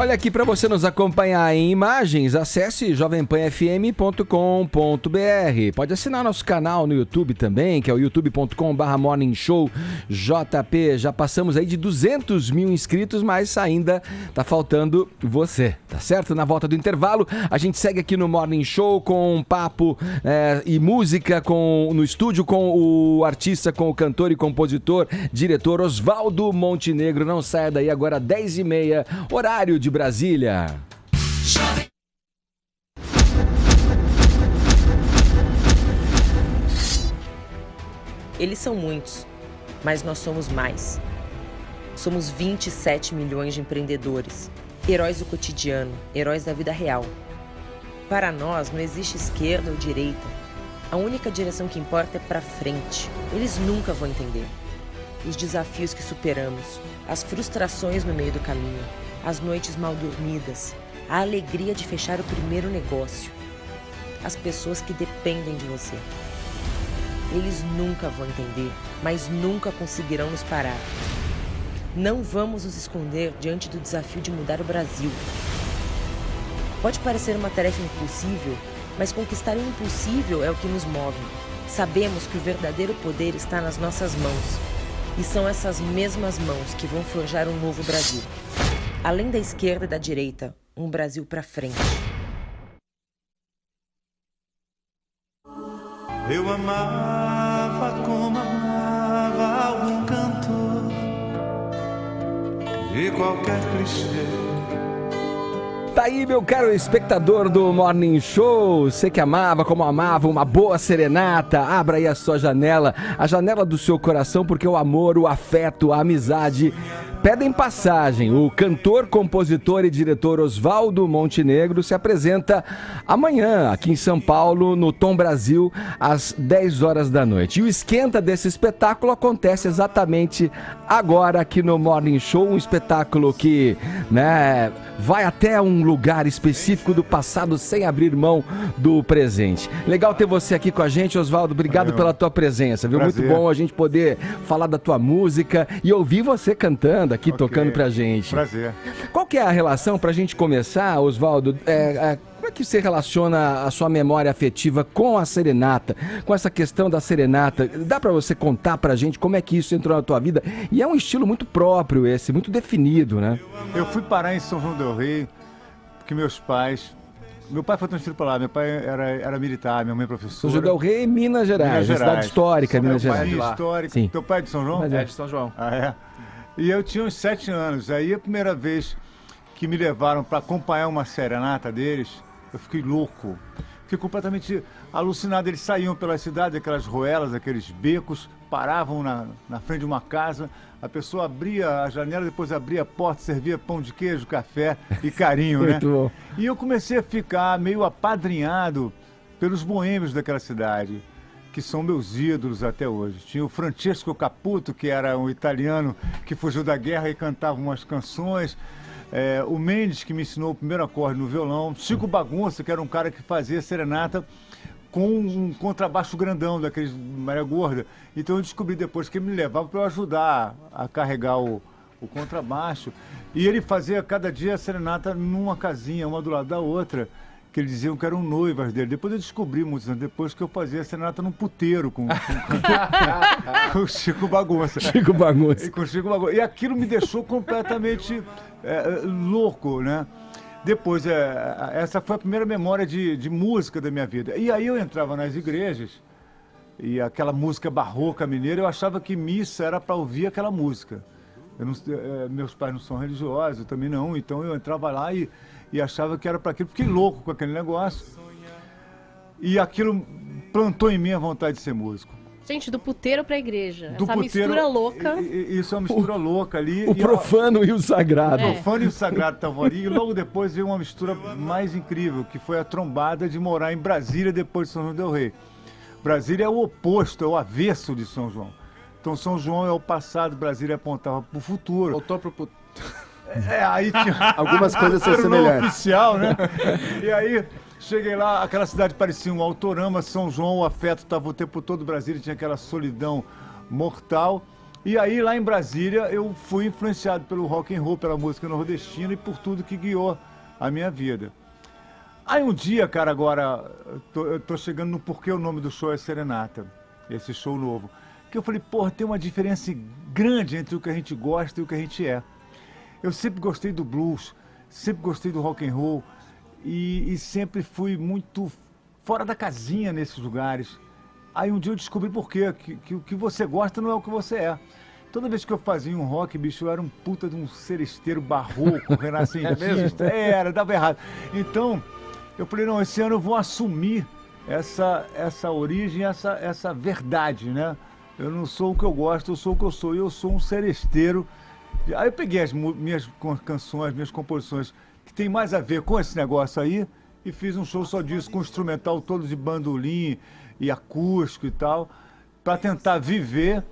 Olha aqui para você nos acompanhar em imagens, acesse jovempanfm.com.br. Pode assinar nosso canal no YouTube também, que é o youtube.com/morningshowjp. Já passamos aí de 200 mil inscritos, mas ainda tá faltando você, tá certo? Na volta do intervalo, a gente segue aqui no Morning Show com um papo e música no estúdio com o artista, com o cantor e compositor, diretor Osvaldo Montenegro. Não saia daí, agora 10h30, horário de Brasília. Eles são muitos, mas nós somos mais. Somos 27 milhões de empreendedores, heróis do cotidiano, heróis da vida real. Para nós não existe esquerda ou direita. A única direção que importa é para frente. Eles nunca vão entender. Os desafios que superamos, as frustrações no meio do caminho, as noites mal dormidas, a alegria de fechar o primeiro negócio, as pessoas que dependem de você. Eles nunca vão entender, mas nunca conseguirão nos parar. Não vamos nos esconder diante do desafio de mudar o Brasil. Pode parecer uma tarefa impossível, mas conquistar o impossível é o que nos move. Sabemos que o verdadeiro poder está nas nossas mãos. E são essas mesmas mãos que vão forjar um novo Brasil. Além da esquerda e da direita, um Brasil pra frente. Eu amava como amava algum cantor de qualquer clichê. Tá aí, meu caro espectador do Morning Show, você que amava como amava uma boa serenata, abra aí a sua janela, a janela do seu coração, porque o amor, o afeto, a amizade pedem passagem. O cantor, compositor e diretor Osvaldo Montenegro se apresenta amanhã aqui em São Paulo, no Tom Brasil, às 10 horas da noite. E o esquenta desse espetáculo acontece exatamente agora aqui no Morning Show, um espetáculo que, né, vai até um lugar específico do passado sem abrir mão do presente. Legal ter você aqui com a gente, Osvaldo. Obrigado pela tua presença, viu? Prazer. Muito bom a gente poder falar da tua música e ouvir você cantando aqui, tocando pra gente. Prazer. Qual que é a relação, pra gente começar, Osvaldo? Como é que você relaciona a sua memória afetiva com a serenata? Com essa questão da serenata? Dá pra você contar pra gente como é que isso entrou na tua vida? E é um estilo muito próprio esse, muito definido, né? Eu fui parar em São João del Rei, porque meus pais... Meu pai foi transferido para lá, meu pai era militar, minha mãe é professora. São João del Rei, Minas Gerais, cidade histórica, Minas Gerais. Meu pai é histórico. Sim. Teu pai é de São João? É de São João. Ah, é? E eu tinha uns 7 anos, aí a primeira vez que me levaram para acompanhar uma serenata deles, eu fiquei louco. fiquei completamente alucinado. Eles saíam pela cidade, aquelas ruelas, aqueles becos, paravam na frente de uma casa, a pessoa abria a janela, depois abria a porta, servia pão de queijo, café e carinho, né? Muito bom. E eu comecei a ficar meio apadrinhado pelos boêmios daquela cidade, que são meus ídolos até hoje. Tinha o Francesco Caputo, que era um italiano que fugiu da guerra e cantava umas canções. O Mendes, que me ensinou o primeiro acorde no violão. Chico Bagunça, que era um cara que fazia serenata com um contrabaixo grandão, daqueles Maria Gorda. Então eu descobri depois que ele me levava para eu ajudar a carregar o contrabaixo. E ele fazia cada dia a serenata numa casinha, uma do lado da outra, que eles diziam que eram noivas dele. Depois eu descobri, muitos anos depois, que eu fazia a serenata num puteiro com o Chico Bagunça. Chico Bagunça. Com o Chico Bagunça. E aquilo me deixou completamente louco, né? Depois, essa foi a primeira memória de música da minha vida. E aí eu entrava nas igrejas, e aquela música barroca mineira, eu achava que missa era para ouvir aquela música. Meus pais não são religiosos, eu também não, então eu entrava lá e achava que era para aquilo. Fiquei louco com aquele negócio. E aquilo plantou em mim a vontade de ser músico. Gente, do puteiro pra igreja. Do essa puteiro, mistura louca. Isso é uma mistura louca ali. O profano e o sagrado. O profano e o sagrado estavam ali. E logo depois veio uma mistura mais incrível, que foi a trombada de morar em Brasília depois de São João del Rei. Brasília é o oposto, é o avesso de São João. Então São João é o passado, Brasília apontava para o futuro. Voltou pro aí tinha... Algumas coisas são semelhantes. Oficial, né? E aí... Cheguei lá, aquela cidade parecia um autorama, São João, o afeto estava o tempo todo, Brasília tinha aquela solidão mortal. E aí, lá em Brasília, eu fui influenciado pelo rock and roll, pela música nordestina e por tudo que guiou a minha vida. Aí um dia, cara, agora, eu tô chegando no porquê o nome do show é Serenata, esse show novo. Que eu falei, porra, tem uma diferença grande entre o que a gente gosta e o que a gente é. Eu sempre gostei do blues, sempre gostei do rock and roll, e sempre fui muito fora da casinha nesses lugares. Aí um dia eu descobri por quê, que o que você gosta não é o que você é. Toda vez que eu fazia um rock, bicho, eu era um puta de um seresteiro barroco, renascentista. Era, dava errado. Então, eu falei, não, esse ano eu vou assumir essa origem, essa verdade, né? Eu não sou o que eu gosto, eu sou o que eu sou. E eu sou um seresteiro. Aí eu peguei as minhas canções, minhas composições, que tem mais a ver com esse negócio aí, e fiz um show só disso, com instrumental todo de bandolim e acústico e tal, para tentar viver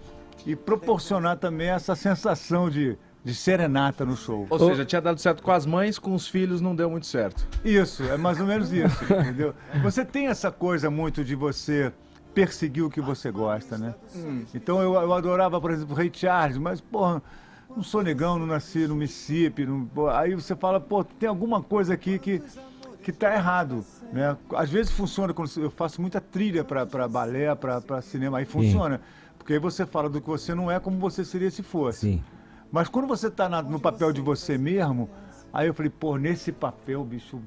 e proporcionar também essa sensação de serenata no show. Ou seja, tinha dado certo com as mães, com os filhos não deu muito certo. Isso, é mais ou menos isso, entendeu? Você tem essa coisa muito de você perseguir o que você gosta, né? Então eu adorava, por exemplo, Ray Charles, mas, porra, não sou negão, não nasci no Mississippi. Aí você fala, pô, tem alguma coisa aqui que tá errado, né? Às vezes funciona, quando eu faço muita trilha para balé, para cinema, aí funciona. Sim. Porque aí você fala do que você não é como você seria se fosse. Sim. Mas quando você tá no papel de você mesmo, aí eu falei, pô, nesse papel, bicho...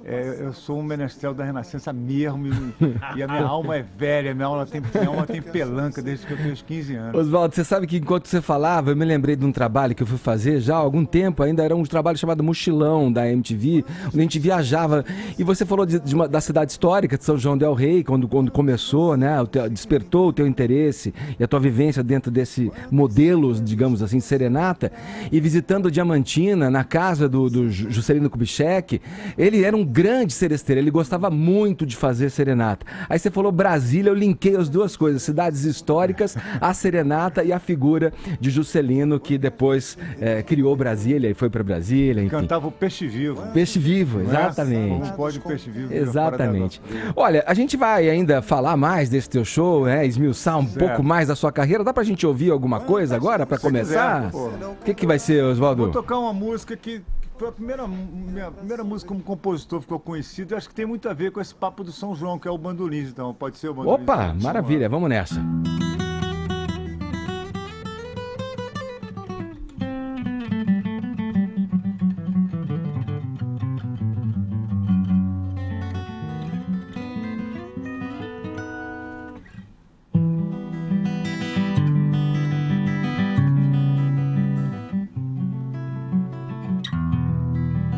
eu sou um menestrel da Renascença mesmo, e a minha alma é velha, minha alma tem pelanca desde que eu tenho uns 15 anos. Oswaldo, você sabe que enquanto você falava, eu me lembrei de um trabalho que eu fui fazer já há algum tempo, ainda era um trabalho chamado Mochilão, da MTV, onde a gente viajava, e você falou da cidade histórica de São João del Rei, quando começou, né, despertou o teu interesse e a tua vivência dentro desse modelo, digamos assim, serenata, e visitando Diamantina, na casa do Juscelino Kubitschek. Ele era um grande seresteiro, ele gostava muito de fazer serenata. Aí você falou Brasília, eu linkei as duas coisas, cidades históricas, a serenata e a figura de Juscelino, que depois criou Brasília e foi para Brasília, enfim. Cantava o Peixe Vivo. Peixe Vivo, exatamente. Como pode o Peixe Vivo? Exatamente. Olha, a gente vai ainda falar mais desse teu show, né? Esmiuçar um pouco mais da sua carreira. Dá pra gente ouvir alguma coisa agora, para começar? O que vai ser, Oswaldo? Vou tocar uma música que foi minha primeira música como compositor, ficou conhecido. Acho que tem muito a ver com esse papo do São João, que é o bandolim, então. Pode ser o bandolim. Opa, maravilha, vamos nessa.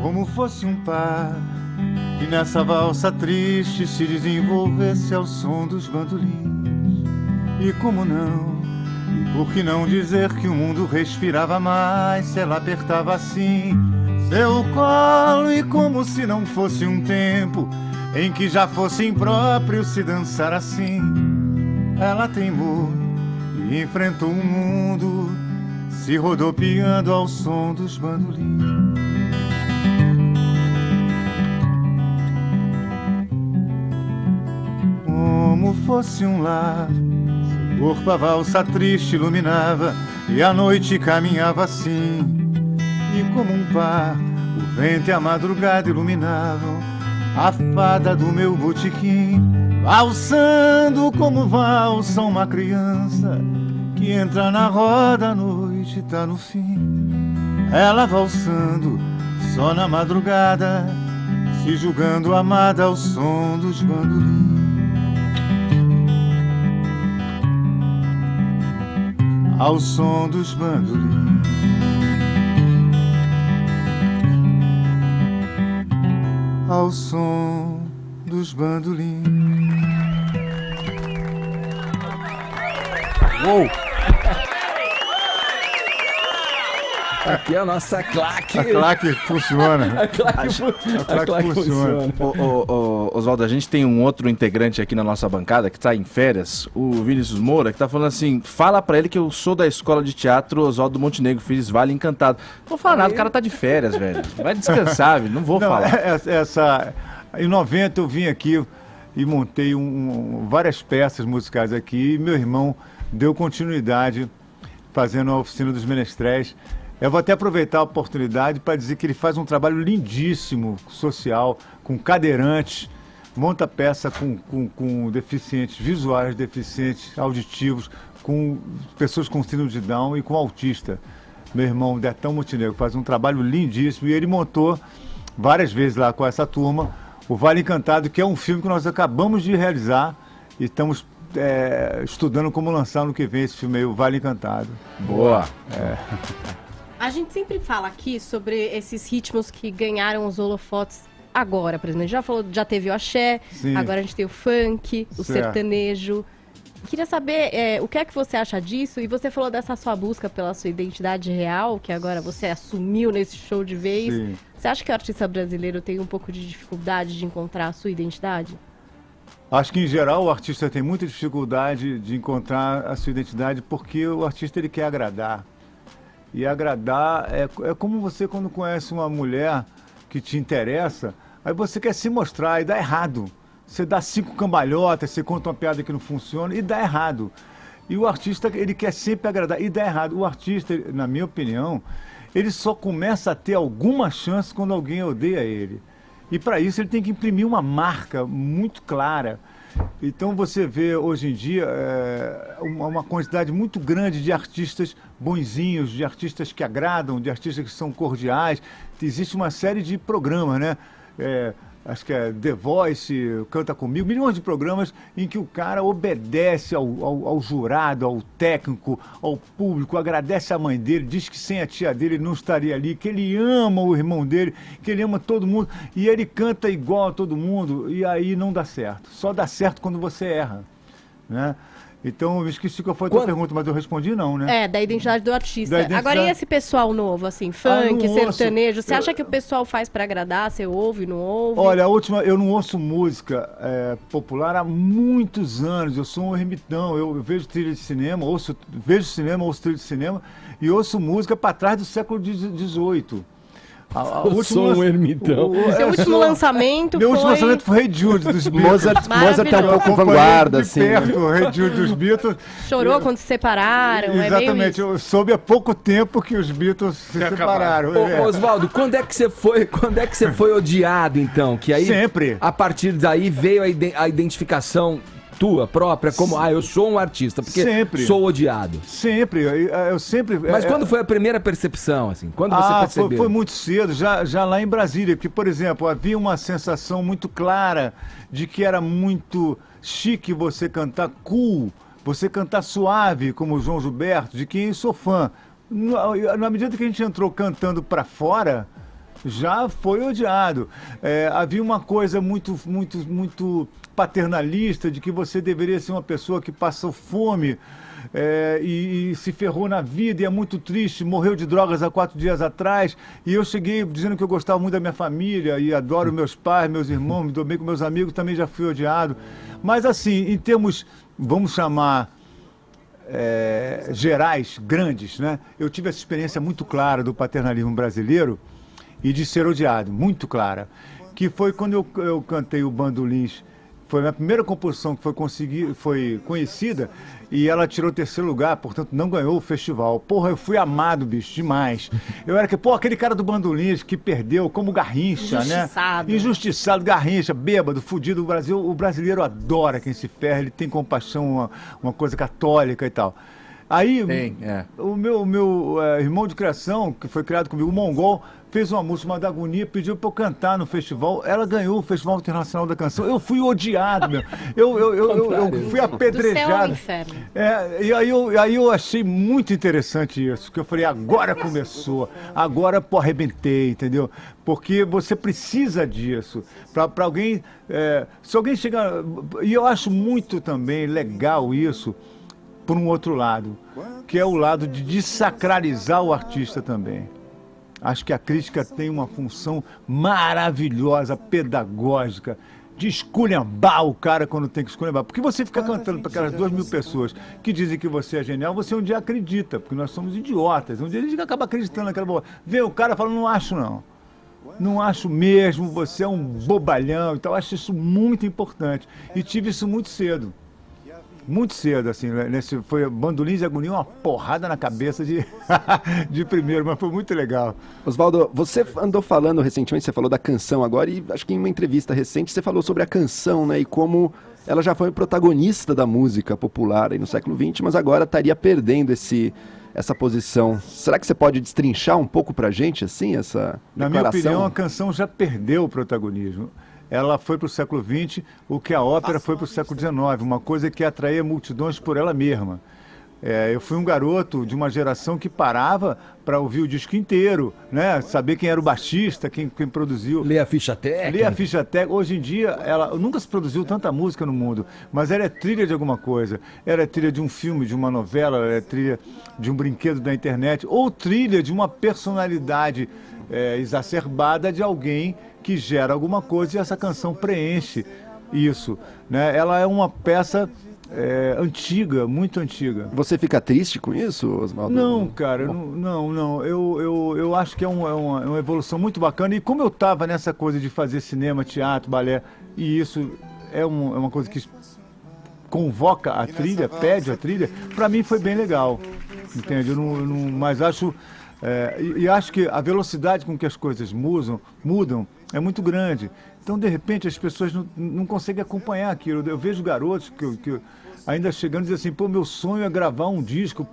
Como fosse um par e nessa valsa triste se desenvolvesse ao som dos bandolins. E como não, e por que não dizer que o mundo respirava mais se ela apertava assim seu colo, e como se não fosse um tempo em que já fosse impróprio se dançar assim. Ela teimou e enfrentou o mundo, se rodopiando ao som dos bandolins. Como fosse um lar, seu corpo a valsa triste iluminava, e a noite caminhava assim. E como um par, o vento e a madrugada iluminavam a fada do meu botequim, valsando como valsa uma criança que entra na roda, a noite tá no fim. Ela valsando só na madrugada, se julgando amada ao som dos bandolins. Ao som dos bandolins. Ao som dos bandolins. Uou! Aqui é a nossa claque. A claque funciona. A claque funciona. Oswaldo, a gente tem um outro integrante aqui na nossa bancada que tá em férias, o Vinícius Moura, que tá falando assim: fala pra ele que eu sou da escola de teatro Oswaldo Montenegro, fiz Vale Encantado. Não vou falar nada, o cara tá de férias, velho. Vai descansar, velho. Não vou falar. Em 90 eu vim aqui e montei várias peças musicais aqui, e meu irmão deu continuidade fazendo a Oficina dos Menestréis. Eu vou até aproveitar a oportunidade para dizer que ele faz um trabalho lindíssimo, social, com cadeirantes, monta peça com deficientes visuais, deficientes auditivos, com pessoas com síndrome de Down e com autista. Meu irmão, Detão Montenegro, faz um trabalho lindíssimo, e ele montou várias vezes lá com essa turma o Vale Encantado, que é um filme que nós acabamos de realizar e estamos estudando como lançar no que vem esse filme aí, o Vale Encantado. Boa! A gente sempre fala aqui sobre esses ritmos que ganharam os holofotes agora, por exemplo. A gente já teve o axé, Sim. Agora a gente tem o funk, o sertanejo. Queria saber o que é que você acha disso, e você falou dessa sua busca pela sua identidade real, que agora você assumiu nesse show de vez. Sim. Você acha que o artista brasileiro tem um pouco de dificuldade de encontrar a sua identidade? Acho que, em geral, o artista tem muita dificuldade de encontrar a sua identidade, porque o artista ele quer agradar. E agradar é como você, quando conhece uma mulher que te interessa, aí você quer se mostrar e dá errado. Você dá 5 cambalhotas, você conta uma piada que não funciona e dá errado. E o artista, ele quer sempre agradar e dá errado. O artista, na minha opinião, ele só começa a ter alguma chance quando alguém odeia ele. E para isso ele tem que imprimir uma marca muito clara. Então você vê hoje em dia uma quantidade muito grande de artistas bonzinhos, de artistas que agradam, de artistas que são cordiais. Existe uma série de programas, né? Acho que é The Voice, Canta Comigo, milhões de programas em que o cara obedece ao jurado, ao técnico, ao público, agradece a mãe dele, diz que sem a tia dele ele não estaria ali, que ele ama o irmão dele, que ele ama todo mundo, e ele canta igual a todo mundo, e aí não dá certo. Só dá certo quando você erra, né? Então, eu esqueci qual foi a tua pergunta, mas eu respondi não, né? Da identidade do artista. Agora, e esse pessoal novo, assim, funk, sertanejo, você acha que o pessoal faz pra agradar? Você ouve, não ouve? Olha, eu não ouço música popular há muitos anos, eu sou um ermitão, eu vejo trilha de cinema, ouço trilha de cinema, e ouço música para trás do século XVIII. Eu sou um ermitão. Seu último lançamento Meu último lançamento foi Hey Jude dos Beatles. Mozart é um pouco vanguarda, assim. Perto, Hey Jude dos Beatles. Chorou quando se separaram, Exatamente, eu soube há pouco tempo que os Beatles se separaram. Oswaldo, quando é que você foi odiado, então? Que aí, sempre. A partir daí veio a identificação tua própria, como, eu sou um artista, porque sempre. Sou odiado. Sempre, eu sempre... Mas quando foi a primeira percepção, assim? Quando você percebeu? Foi muito cedo, já lá em Brasília, porque, por exemplo, havia uma sensação muito clara de que era muito chique você cantar cool, você cantar suave, como o João Gilberto, de quem eu sou fã. Na medida que a gente entrou cantando pra fora, Já foi odiado. Havia uma coisa muito paternalista de que você deveria ser uma pessoa que passou fome e se ferrou na vida e é muito triste, morreu de drogas há 4 dias atrás. E eu cheguei dizendo que eu gostava muito da minha família e adoro meus pais, meus irmãos, me dou bem com meus amigos, também já fui odiado. Mas assim, em termos, vamos chamar... gerais, grandes, né? Eu tive essa experiência muito clara do paternalismo brasileiro e de ser odiado, muito clara, que foi quando eu cantei o Bandolins. Foi a minha primeira composição que foi conhecida e ela tirou 3º lugar, portanto não ganhou o festival. Porra, eu fui amado, bicho, demais. Eu era aquele cara do Bandolins que perdeu, como Garrincha, Injustiçado. né? Injustiçado, Garrincha, bêbado, fudido. O brasileiro adora quem se ferra, ele tem compaixão, uma coisa católica e tal. Aí, o meu irmão de criação, que foi criado comigo, o Mongol, fez uma música, uma da Agonia, pediu pra eu cantar no festival. Ela ganhou o Festival Internacional da Canção. Eu fui odiado, meu. Eu fui apedrejado. Do céu ao inferno. E aí eu achei muito interessante isso, que eu falei, agora começou, agora, pô, arrebentei, entendeu? Porque você precisa disso. Pra alguém, se alguém chegar... E eu acho muito também legal isso, por um outro lado, que é o lado de desacralizar o artista também. Acho que a crítica tem uma função maravilhosa, pedagógica, de esculhambar o cara quando tem que esculhambar. Porque você fica cantando para aquelas 2.000 pessoas que dizem que você é genial, você um dia acredita, porque nós somos idiotas. Um dia a gente acaba acreditando naquela boa. Vê o cara falando, não acho não. Não acho mesmo, você é um bobalhão e tal. Acho isso muito importante. E tive isso muito cedo. Muito cedo, assim, foi Bandolins e Agonia, uma porrada na cabeça de primeiro, mas foi muito legal. Oswaldo, você andou falando recentemente, você falou da canção agora, e acho que em uma entrevista recente você falou sobre a canção, né, e como ela já foi protagonista da música popular aí no século XX, mas agora estaria perdendo essa posição. Será que você pode destrinchar um pouco pra gente, assim, essa declaração? Na minha opinião, a canção já perdeu o protagonismo. Ela foi para o século XX, o que a ópera foi para o século XIX, uma coisa que atraía multidões por ela mesma. Eu fui um garoto de uma geração que parava para ouvir o disco inteiro, né? Saber quem era o baixista, quem produziu. Ler a ficha técnica. Ler a ficha técnica. Hoje em dia, nunca se produziu tanta música no mundo, mas ela é trilha de alguma coisa. Ela é trilha de um filme, de uma novela, ela é trilha de um brinquedo da internet, ou trilha de uma personalidade exacerbada de alguém que gera alguma coisa e essa canção preenche isso, né? Ela é uma peça antiga, muito antiga. Você fica triste com isso, Oswaldo? Não, cara, não. Eu acho que é uma evolução muito bacana. E como eu estava nessa coisa de fazer cinema, teatro, balé, e isso é uma coisa que convoca a trilha, pede a trilha, para mim foi bem legal, entende? Mas acho... e acho que a velocidade com que as coisas mudam é muito grande. Então, de repente, as pessoas não conseguem acompanhar aquilo. Eu vejo garotos que ainda chegando e dizem assim, pô, meu sonho é gravar um disco.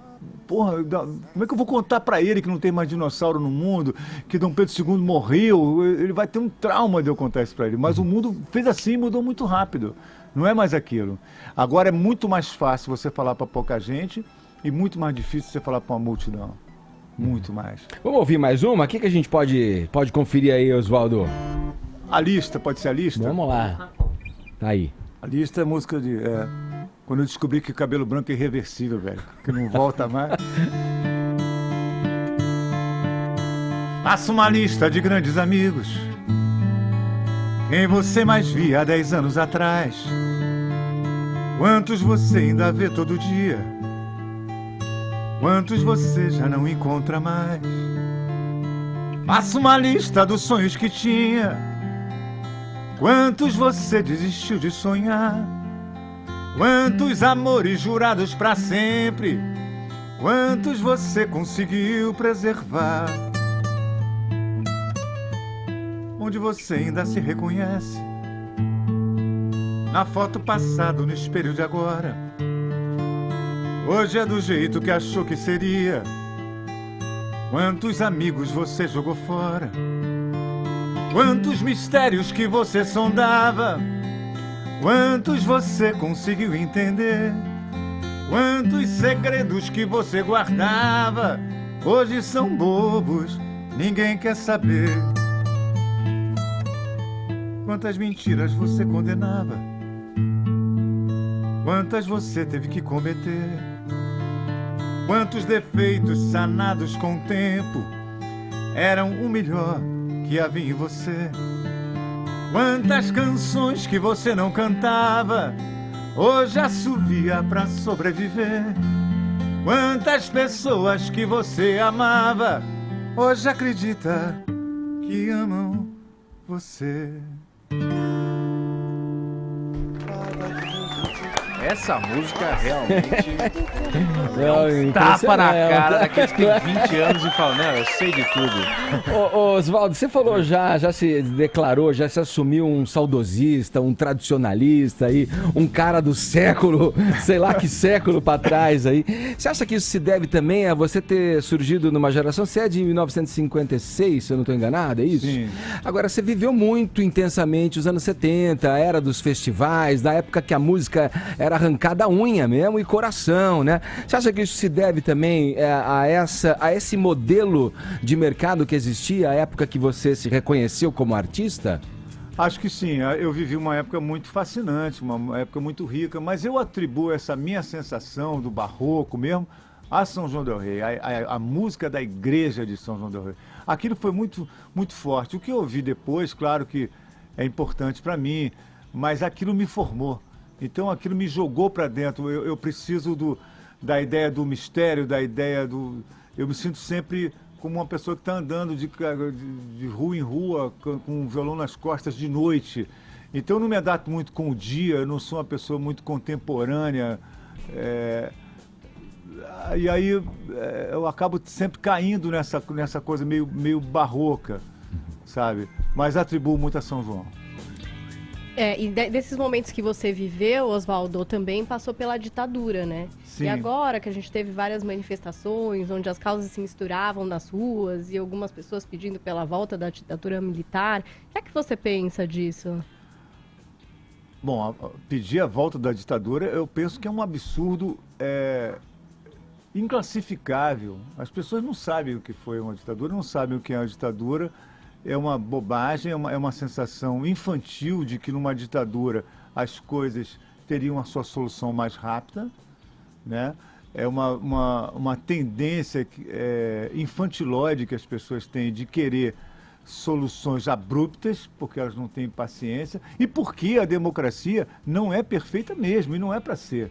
Porra, como é que eu vou contar para ele que não tem mais dinossauro no mundo, que Dom Pedro II morreu? Ele vai ter um trauma de eu contar isso para ele. Mas o mundo fez assim, mudou muito rápido. Não é mais aquilo. Agora é muito mais fácil você falar para pouca gente e muito mais difícil você falar para uma multidão. Muito mais. Vamos ouvir mais uma? O que a gente pode conferir aí, Oswaldo? A lista, pode ser a lista? Vamos lá. Tá aí. A lista é música de... quando eu descobri que o cabelo branco é irreversível, velho. Que não volta mais. Faça uma lista de grandes amigos. Quem você mais via há 10 anos atrás. Quantos você ainda vê todo dia. Quantos você já não encontra mais. Faça uma lista dos sonhos que tinha. Quantos você desistiu de sonhar. Quantos amores jurados pra sempre. Quantos você conseguiu preservar. Onde você ainda se reconhece. Na foto passada, no espelho de agora. Hoje é do jeito que achou que seria. Quantos amigos você jogou fora. Quantos mistérios que você sondava. Quantos você conseguiu entender. Quantos segredos que você guardava. Hoje são bobos, ninguém quer saber. quantas mentiras você condenava, quantas você teve que cometer, quantos defeitos sanados com o tempo eram o melhor que havia em você, quantas canções que você não cantava hoje assovia pra sobreviver, quantas pessoas que você amava hoje acredita que amam você. Essa música realmente Não, é um tapa na impressionante. cara daqueles que têm 20 anos e falam, não, eu sei de tudo. Ô, Oswaldo, você falou já se declarou, já se assumiu um saudosista, um tradicionalista aí, um cara do século, sei lá que século pra trás aí. Você acha que isso se deve também a você ter surgido numa geração, você é de 1956, se eu não tô enganado, é isso? Sim. Agora, você viveu muito intensamente os anos 70, a era dos festivais, da época que a música era arrancada a unha mesmo e coração, né? Você acha que isso se deve também a esse modelo de mercado que existia, a época que você se reconheceu como artista? Acho que sim, eu vivi uma época muito fascinante, uma época muito rica, mas eu atribuo essa minha sensação do barroco mesmo a São João del Rei, a música da igreja de São João del Rei. Aquilo foi muito, muito forte. O que eu ouvi depois, claro que é importante para mim, mas aquilo me formou. Então aquilo me jogou para dentro. Eu preciso da ideia do mistério, da ideia do... Eu me sinto sempre como uma pessoa que está andando de rua em rua, com um violão nas costas de noite. Então eu não me adapto muito com o dia, eu não sou uma pessoa muito contemporânea. E aí eu acabo sempre caindo nessa coisa meio barroca, sabe? Mas atribuo muito a São João. E desses momentos que você viveu, Oswaldo, também passou pela ditadura, né? Sim. E agora que a gente teve várias manifestações, onde as causas se misturavam nas ruas e algumas pessoas pedindo pela volta da ditadura militar, o que é que você pensa disso? Bom, pedir a volta da ditadura, eu penso que é um absurdo inclassificável. As pessoas não sabem o que foi uma ditadura, não sabem o que é uma ditadura. É uma bobagem, é uma sensação infantil de que numa ditadura as coisas teriam a sua solução mais rápida, né? É uma tendência infantilóide que as pessoas têm de querer soluções abruptas, porque elas não têm paciência, e porque a democracia não é perfeita mesmo, e não é para ser.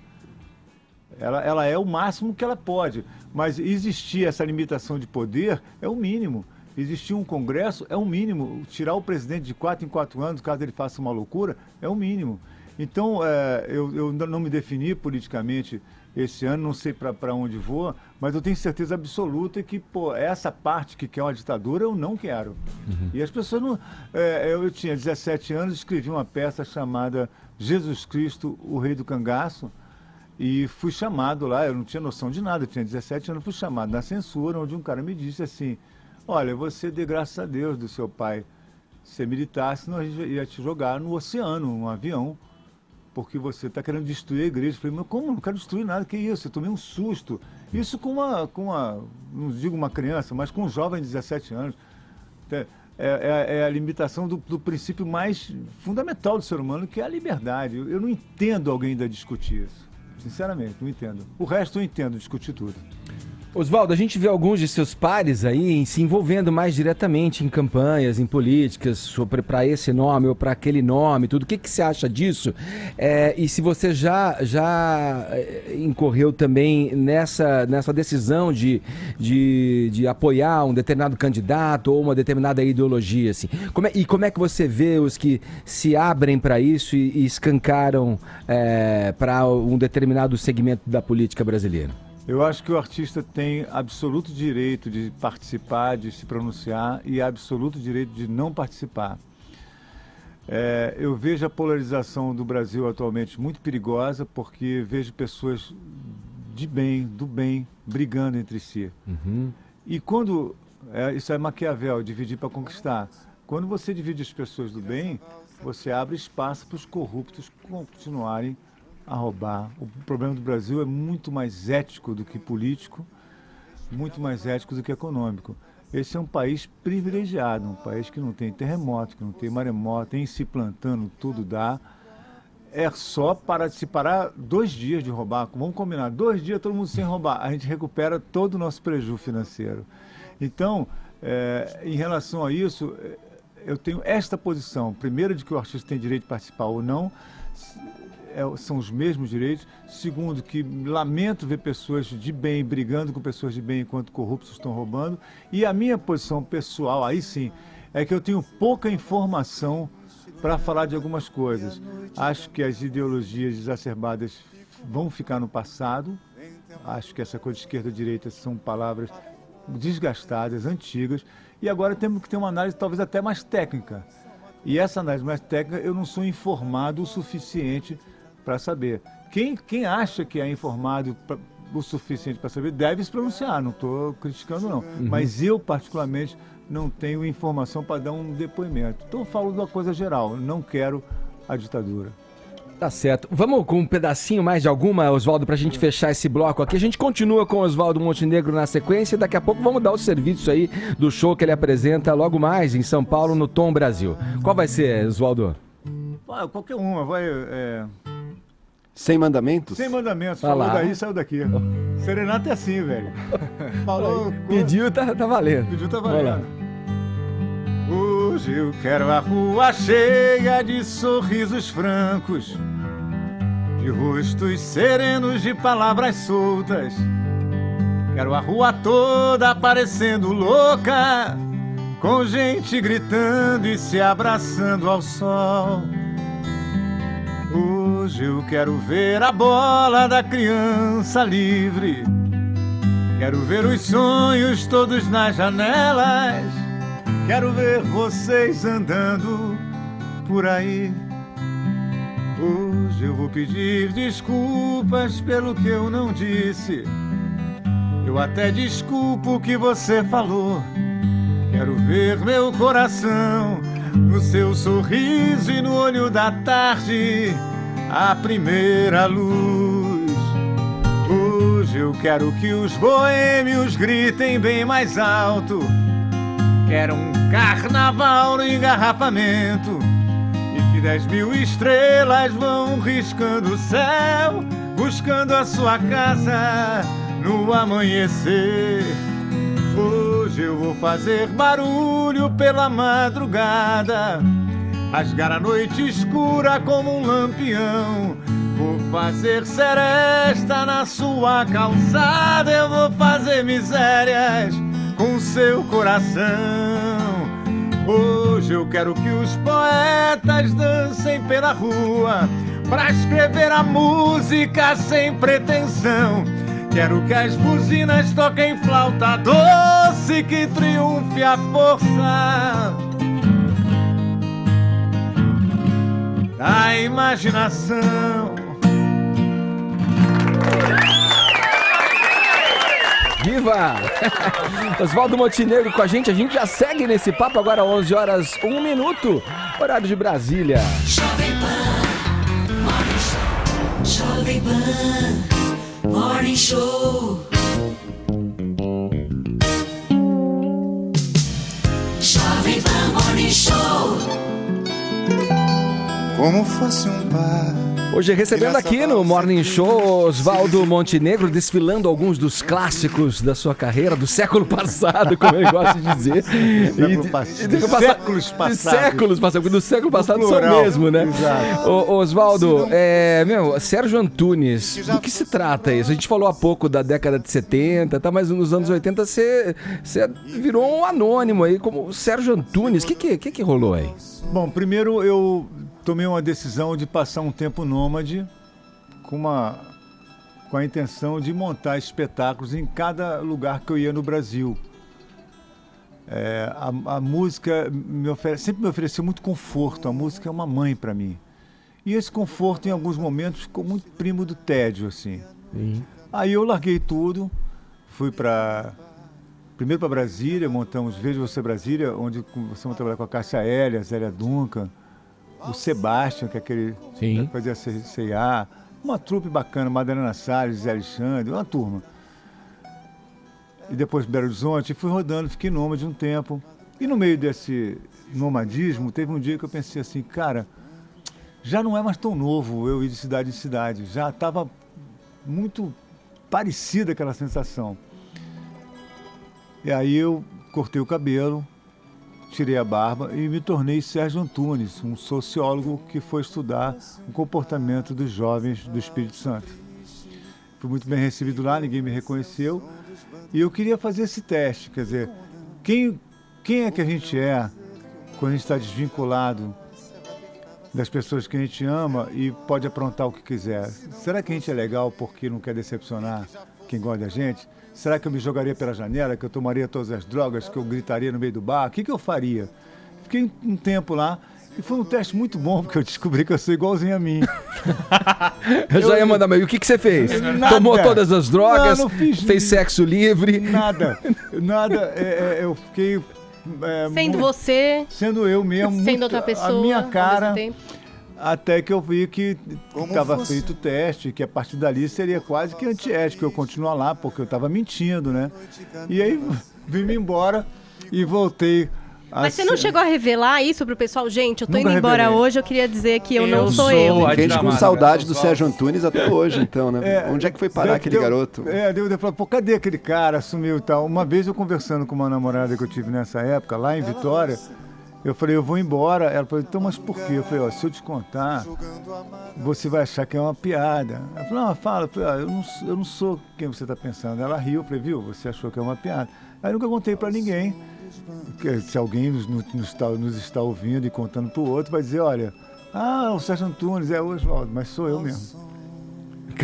Ela é o máximo que ela pode, mas existir essa limitação de poder é o mínimo. Existir um Congresso é o mínimo. Tirar o presidente de 4 em 4 anos, caso ele faça uma loucura, é o mínimo. Então, eu não me defini politicamente esse ano, não sei para onde vou, mas eu tenho certeza absoluta que, essa parte que quer uma ditadura, eu não quero. Uhum. E as pessoas não... eu tinha 17 anos, escrevi uma peça chamada Jesus Cristo, o Rei do Cangaço, e fui chamado lá, eu não tinha noção de nada, eu tinha 17 anos, fui chamado na censura, onde um cara me disse assim... Olha, você dê graças a Deus do seu pai ser militar, senão a gente ia te jogar no oceano, num avião, porque você está querendo destruir a igreja. Eu falei, mas como? Não quero destruir nada, que isso? Eu tomei um susto. Isso com uma não digo uma criança, mas com um jovem de 17 anos. É a limitação do princípio mais fundamental do ser humano, que é a liberdade. Eu não entendo alguém ainda discutir isso. Sinceramente, não entendo. O resto eu entendo, discutir tudo. Oswaldo, a gente vê alguns de seus pares aí se envolvendo mais diretamente em campanhas, em políticas, para esse nome ou para aquele nome, tudo. O que você acha disso? E se você já incorreu também nessa decisão de apoiar um determinado candidato ou uma determinada ideologia, assim? Como é que você vê os que se abrem para isso e escancaram para um determinado segmento da política brasileira? Eu acho que o artista tem absoluto direito de participar, de se pronunciar e absoluto direito de não participar. Eu vejo a polarização do Brasil atualmente muito perigosa, porque vejo pessoas do bem, brigando entre si. Uhum. E quando... isso é Maquiavel, dividir para conquistar. Quando você divide as pessoas do bem, você abre espaço para os corruptos continuarem a roubar. O problema do Brasil é muito mais ético do que político, muito mais ético do que econômico. esse é um país privilegiado, um país que não tem terremoto, que não tem maremoto, tem se plantando, tudo dá. É só se parar 2 dias de roubar, vamos combinar, 2 dias todo mundo sem roubar, a gente recupera todo o nosso prejuízo financeiro. Então, em relação a isso, eu tenho esta posição, primeiro de que o artista tem direito de participar ou não, são os mesmos direitos. Segundo, que lamento ver pessoas de bem brigando com pessoas de bem enquanto corruptos estão roubando. E a minha posição pessoal, aí sim, é que eu tenho pouca informação para falar de algumas coisas. Acho que as ideologias exacerbadas vão ficar no passado. Acho que essa coisa de esquerda e direita são palavras desgastadas, antigas. E agora temos que ter uma análise talvez até mais técnica. E essa análise mais técnica eu não sou informado o suficiente para saber. Quem acha que é informado o suficiente para saber deve se pronunciar, não estou criticando não. Mas eu particularmente não tenho informação para dar um depoimento. Então eu falo de uma coisa geral, não quero a ditadura. Tá certo. Vamos com um pedacinho mais de alguma, Oswaldo, pra gente fechar esse bloco aqui. A gente continua com o Oswaldo Montenegro na sequência e daqui a pouco vamos dar o serviço aí do show que ele apresenta logo mais em São Paulo, no Tom Brasil. Qual vai ser, Oswaldo? Qualquer uma, vai... Sem mandamentos? Sem mandamentos. Falou daí, saiu daqui. Serenata é assim, velho. Falou... Pediu, tá valendo. Pediu, tá valendo. Hoje eu quero a rua cheia de sorrisos francos, de rostos serenos, de palavras soltas. Quero a rua toda parecendo louca, com gente gritando e se abraçando ao sol. Hoje eu quero ver a bola da criança livre, quero ver os sonhos todos nas janelas, quero ver vocês andando por aí. Hoje eu vou pedir desculpas pelo que eu não disse, eu até desculpo o que você falou. Quero ver meu coração no seu sorriso e no olho da tarde, a primeira luz. Hoje eu quero que os boêmios gritem bem mais alto, quero um carnaval no engarrafamento e que 10.000 estrelas vão riscando o céu, buscando a sua casa no amanhecer. Hoje eu vou fazer barulho pela madrugada, rasgar a noite escura como um lampião. Vou fazer seresta na sua calçada, eu vou fazer misérias com seu coração. Hoje eu quero que os poetas dancem pela rua, pra escrever a música sem pretensão. Quero que as buzinas toquem flauta doce, que triunfe a força da imaginação. Viva! Oswaldo Montenegro com a gente já segue nesse papo agora, 11 horas 1 minuto, horário de Brasília. Jovem Pan Morning Show. Jovem Pan Morning Show. Jovem Pan Morning Show. Como fosse um par. Hoje recebendo aqui no Morning Show Oswaldo Montenegro, desfilando alguns dos clássicos da sua carreira, do século passado, como ele gosta de dizer. Séculos passados, do século passado são mesmo, né? Exato. Oswaldo, Sérgio Antunes, do que se trata isso? A gente falou há pouco da década de 70, tá, mas nos anos 80 você virou um anônimo aí, como Sérgio Antunes. O que rolou aí? Bom, primeiro eu tomei uma decisão de passar um tempo nômade com a intenção de montar espetáculos em cada lugar que eu ia no Brasil. A música sempre me ofereceu muito conforto, a música é uma mãe para mim. E esse conforto, em alguns momentos, ficou muito primo do tédio, assim. Sim. Aí eu larguei tudo, fui primeiro para Brasília, montamos Veja Você Brasília, onde começamos a trabalhar com a Cássia Eller, a Zélia Duncan, o Sebastião, que é aquele que fazia C&A, uma trupe bacana, Madalena Salles, Zé Alexandre, uma turma. e depois Belo Horizonte, e fui rodando, fiquei nômade um tempo. E no meio desse nomadismo, teve um dia que eu pensei assim, cara, já não é mais tão novo eu ir de cidade em cidade, já estava muito parecida aquela sensação. E aí eu cortei o cabelo, tirei a barba e me tornei Sérgio Antunes, um sociólogo que foi estudar o comportamento dos jovens do Espírito Santo. Fui muito bem recebido lá, ninguém me reconheceu. E eu queria fazer esse teste, quer dizer, quem é que a gente é quando a gente está desvinculado das pessoas que a gente ama e pode aprontar o que quiser? Será que a gente é legal porque não quer decepcionar quem gosta da gente? Será que eu me jogaria pela janela, que eu tomaria todas as drogas, que eu gritaria no meio do bar? O que eu faria? Fiquei um tempo lá e foi um teste muito bom, porque eu descobri que eu sou igualzinho a mim. Eu já ia mandar, mas o que você fez? Nada. Tomou todas as drogas? Não fiz fez sexo livre? Nada. Eu fiquei... Sendo você. Sendo eu mesmo. Sendo outra pessoa. A minha cara. Ao mesmo tempo. Até que eu vi que estava feito o teste, que a partir dali seria quase que antiético eu continuar lá, porque eu estava mentindo, né? E aí vim-me embora e voltei. Mas você não chegou a revelar isso pro pessoal? Gente, eu tô Nunca indo embora revelei. hoje, eu queria dizer que eu não sou eu. Gente com saudade do Sérgio Antunes até hoje, então, né? Onde é que foi parar aquele garoto? Eu falei, pô, cadê aquele cara? Sumiu e tal. Uma vez eu conversando com uma namorada que eu tive nessa época, lá em Vitória, eu falei, eu vou embora. Ela falou, então, mas por quê? Eu falei, ó, se eu te contar, você vai achar que é uma piada. Ela falou, não, fala. Eu falei, eu não sou quem você está pensando. Ela riu, eu falei, viu, você achou que é uma piada. Aí eu nunca contei pra ninguém. Porque se alguém nos está ouvindo e contando pro outro, vai dizer, olha, o Sérgio Antunes é o Oswaldo, mas sou eu mesmo.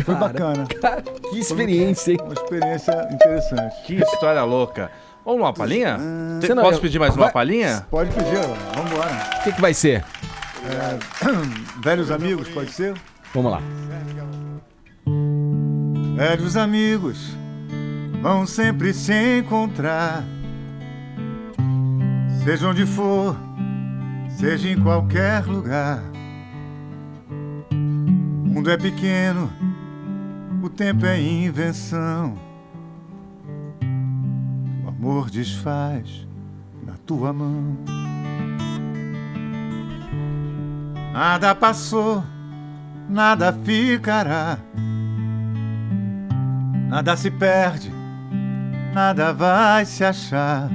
Foi bacana. Cara, que experiência, hein? Uma experiência interessante. Que história louca. Vamos uma palhinha? Você não- Posso pedir mais uma palhinha? Pode pedir, vamos embora. O que vai ser? Velhos amigos, pode ser? Vamos lá. Velhos amigos vão sempre se encontrar, seja onde for, seja em qualquer lugar. O mundo é pequeno, o tempo é invenção. O amor desfaz na tua mão. Nada passou, nada ficará. Nada se perde, nada vai se achar.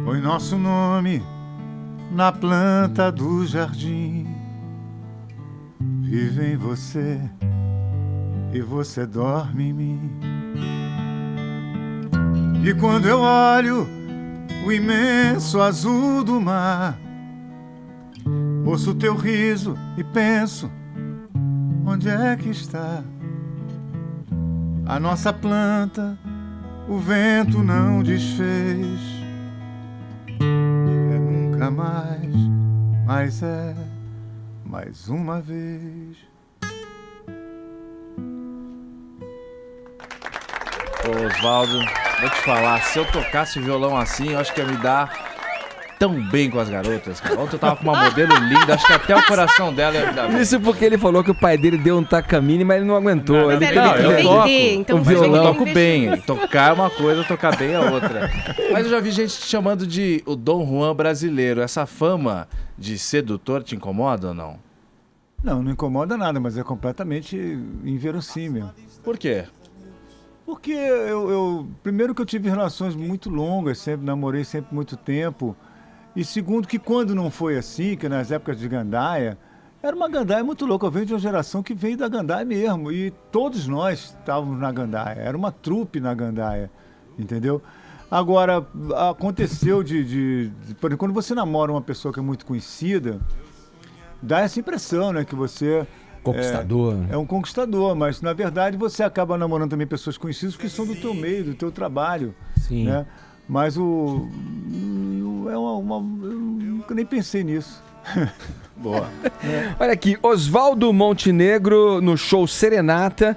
Põe nosso nome na planta do jardim. Vive em você e você dorme em mim. E quando eu olho o imenso azul do mar, ouço teu riso e penso, onde é que está a nossa planta? O vento não desfez. É nunca mais, mas é mais uma vez. Ô, Oswaldo, vou te falar, se eu tocasse violão assim, eu acho que ia me dar tão bem com as garotas, cara. Ontem eu tava com uma modelo linda, acho que até o coração dela ia me dar bem. Isso porque ele falou que o pai dele deu um tacamine, mas ele não aguentou. Não, Ele não, teve que eu toco. então o Mas eu violão. toco bem. Tocar é uma coisa, tocar bem é outra. Mas eu já vi gente te chamando de o Dom Juan brasileiro. Essa fama de sedutor te incomoda ou não? Não, não incomoda nada, mas é completamente inverossímil. Por quê? Porque eu primeiro que eu tive relações muito longas, sempre namorei sempre muito tempo. E segundo que quando não foi assim, que nas épocas de gandaia, era uma gandaia muito louca. Eu venho de uma geração que veio da gandaia mesmo. E todos nós estávamos na gandaia. Era uma trupe na gandaia, entendeu? Agora, aconteceu por exemplo, quando você namora uma pessoa que é muito conhecida, dá essa impressão, né, que você... Conquistador. É um conquistador, mas na verdade você acaba namorando também pessoas conhecidas que são do teu meio, do teu trabalho. Sim. Né? Mas eu nunca nem pensei nisso. Boa. Olha aqui, Oswaldo Montenegro no show Serenata,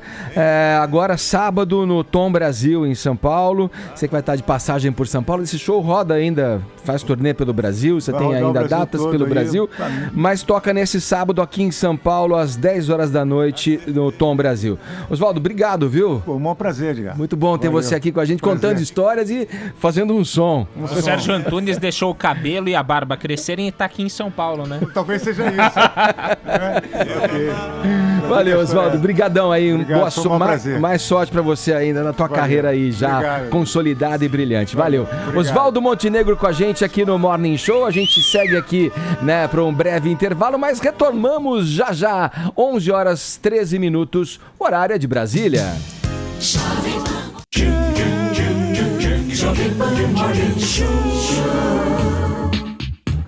agora sábado no Tom Brasil em São Paulo. Você que vai estar de passagem por São Paulo, esse show roda ainda, faz turnê pelo Brasil, você tem ainda datas pelo Brasil, mas toca nesse sábado aqui em São Paulo às 10 horas da noite no Tom Brasil. Oswaldo, obrigado, viu? Foi um bom prazer, Edgar. Muito bom ter você aqui com a gente, contando histórias e fazendo um som. O Sérgio Antunes deixou o cabelo e a barba crescerem e tá aqui em São Paulo, né? Talvez seja isso. Valeu, Oswaldo. Brigadão aí. Obrigado, Mais sorte pra você ainda na tua carreira aí, já consolidada e brilhante. Valeu. Oswaldo Montenegro com a gente aqui no Morning Show. A gente segue aqui, né, para um breve intervalo, mas retornamos já. 11 horas 13 minutos, horário é de Brasília.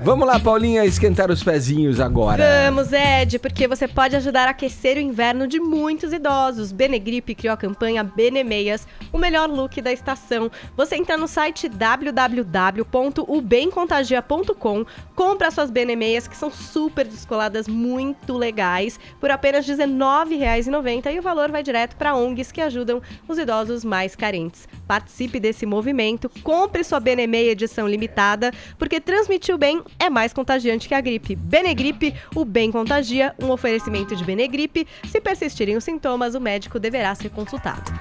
Vamos lá, Paulinha, esquentar os pezinhos agora. Vamos, Ed, porque você pode ajudar a aquecer o inverno de muitos idosos. Benegripe criou a campanha Benemeias, o melhor look da estação. Você entra no site www.ubemcontagia.com, compra suas Benemeias, que são super descoladas, muito legais, por apenas R$19,90, e o valor vai direto para ONGs que ajudam os idosos mais carentes. Participe desse movimento, compre sua Benemeia edição limitada, porque transmitir o bem é mais contagiante que a gripe. Benegripe, o bem contagia, um oferecimento de Benegripe. Se persistirem os sintomas, o médico deverá ser consultado.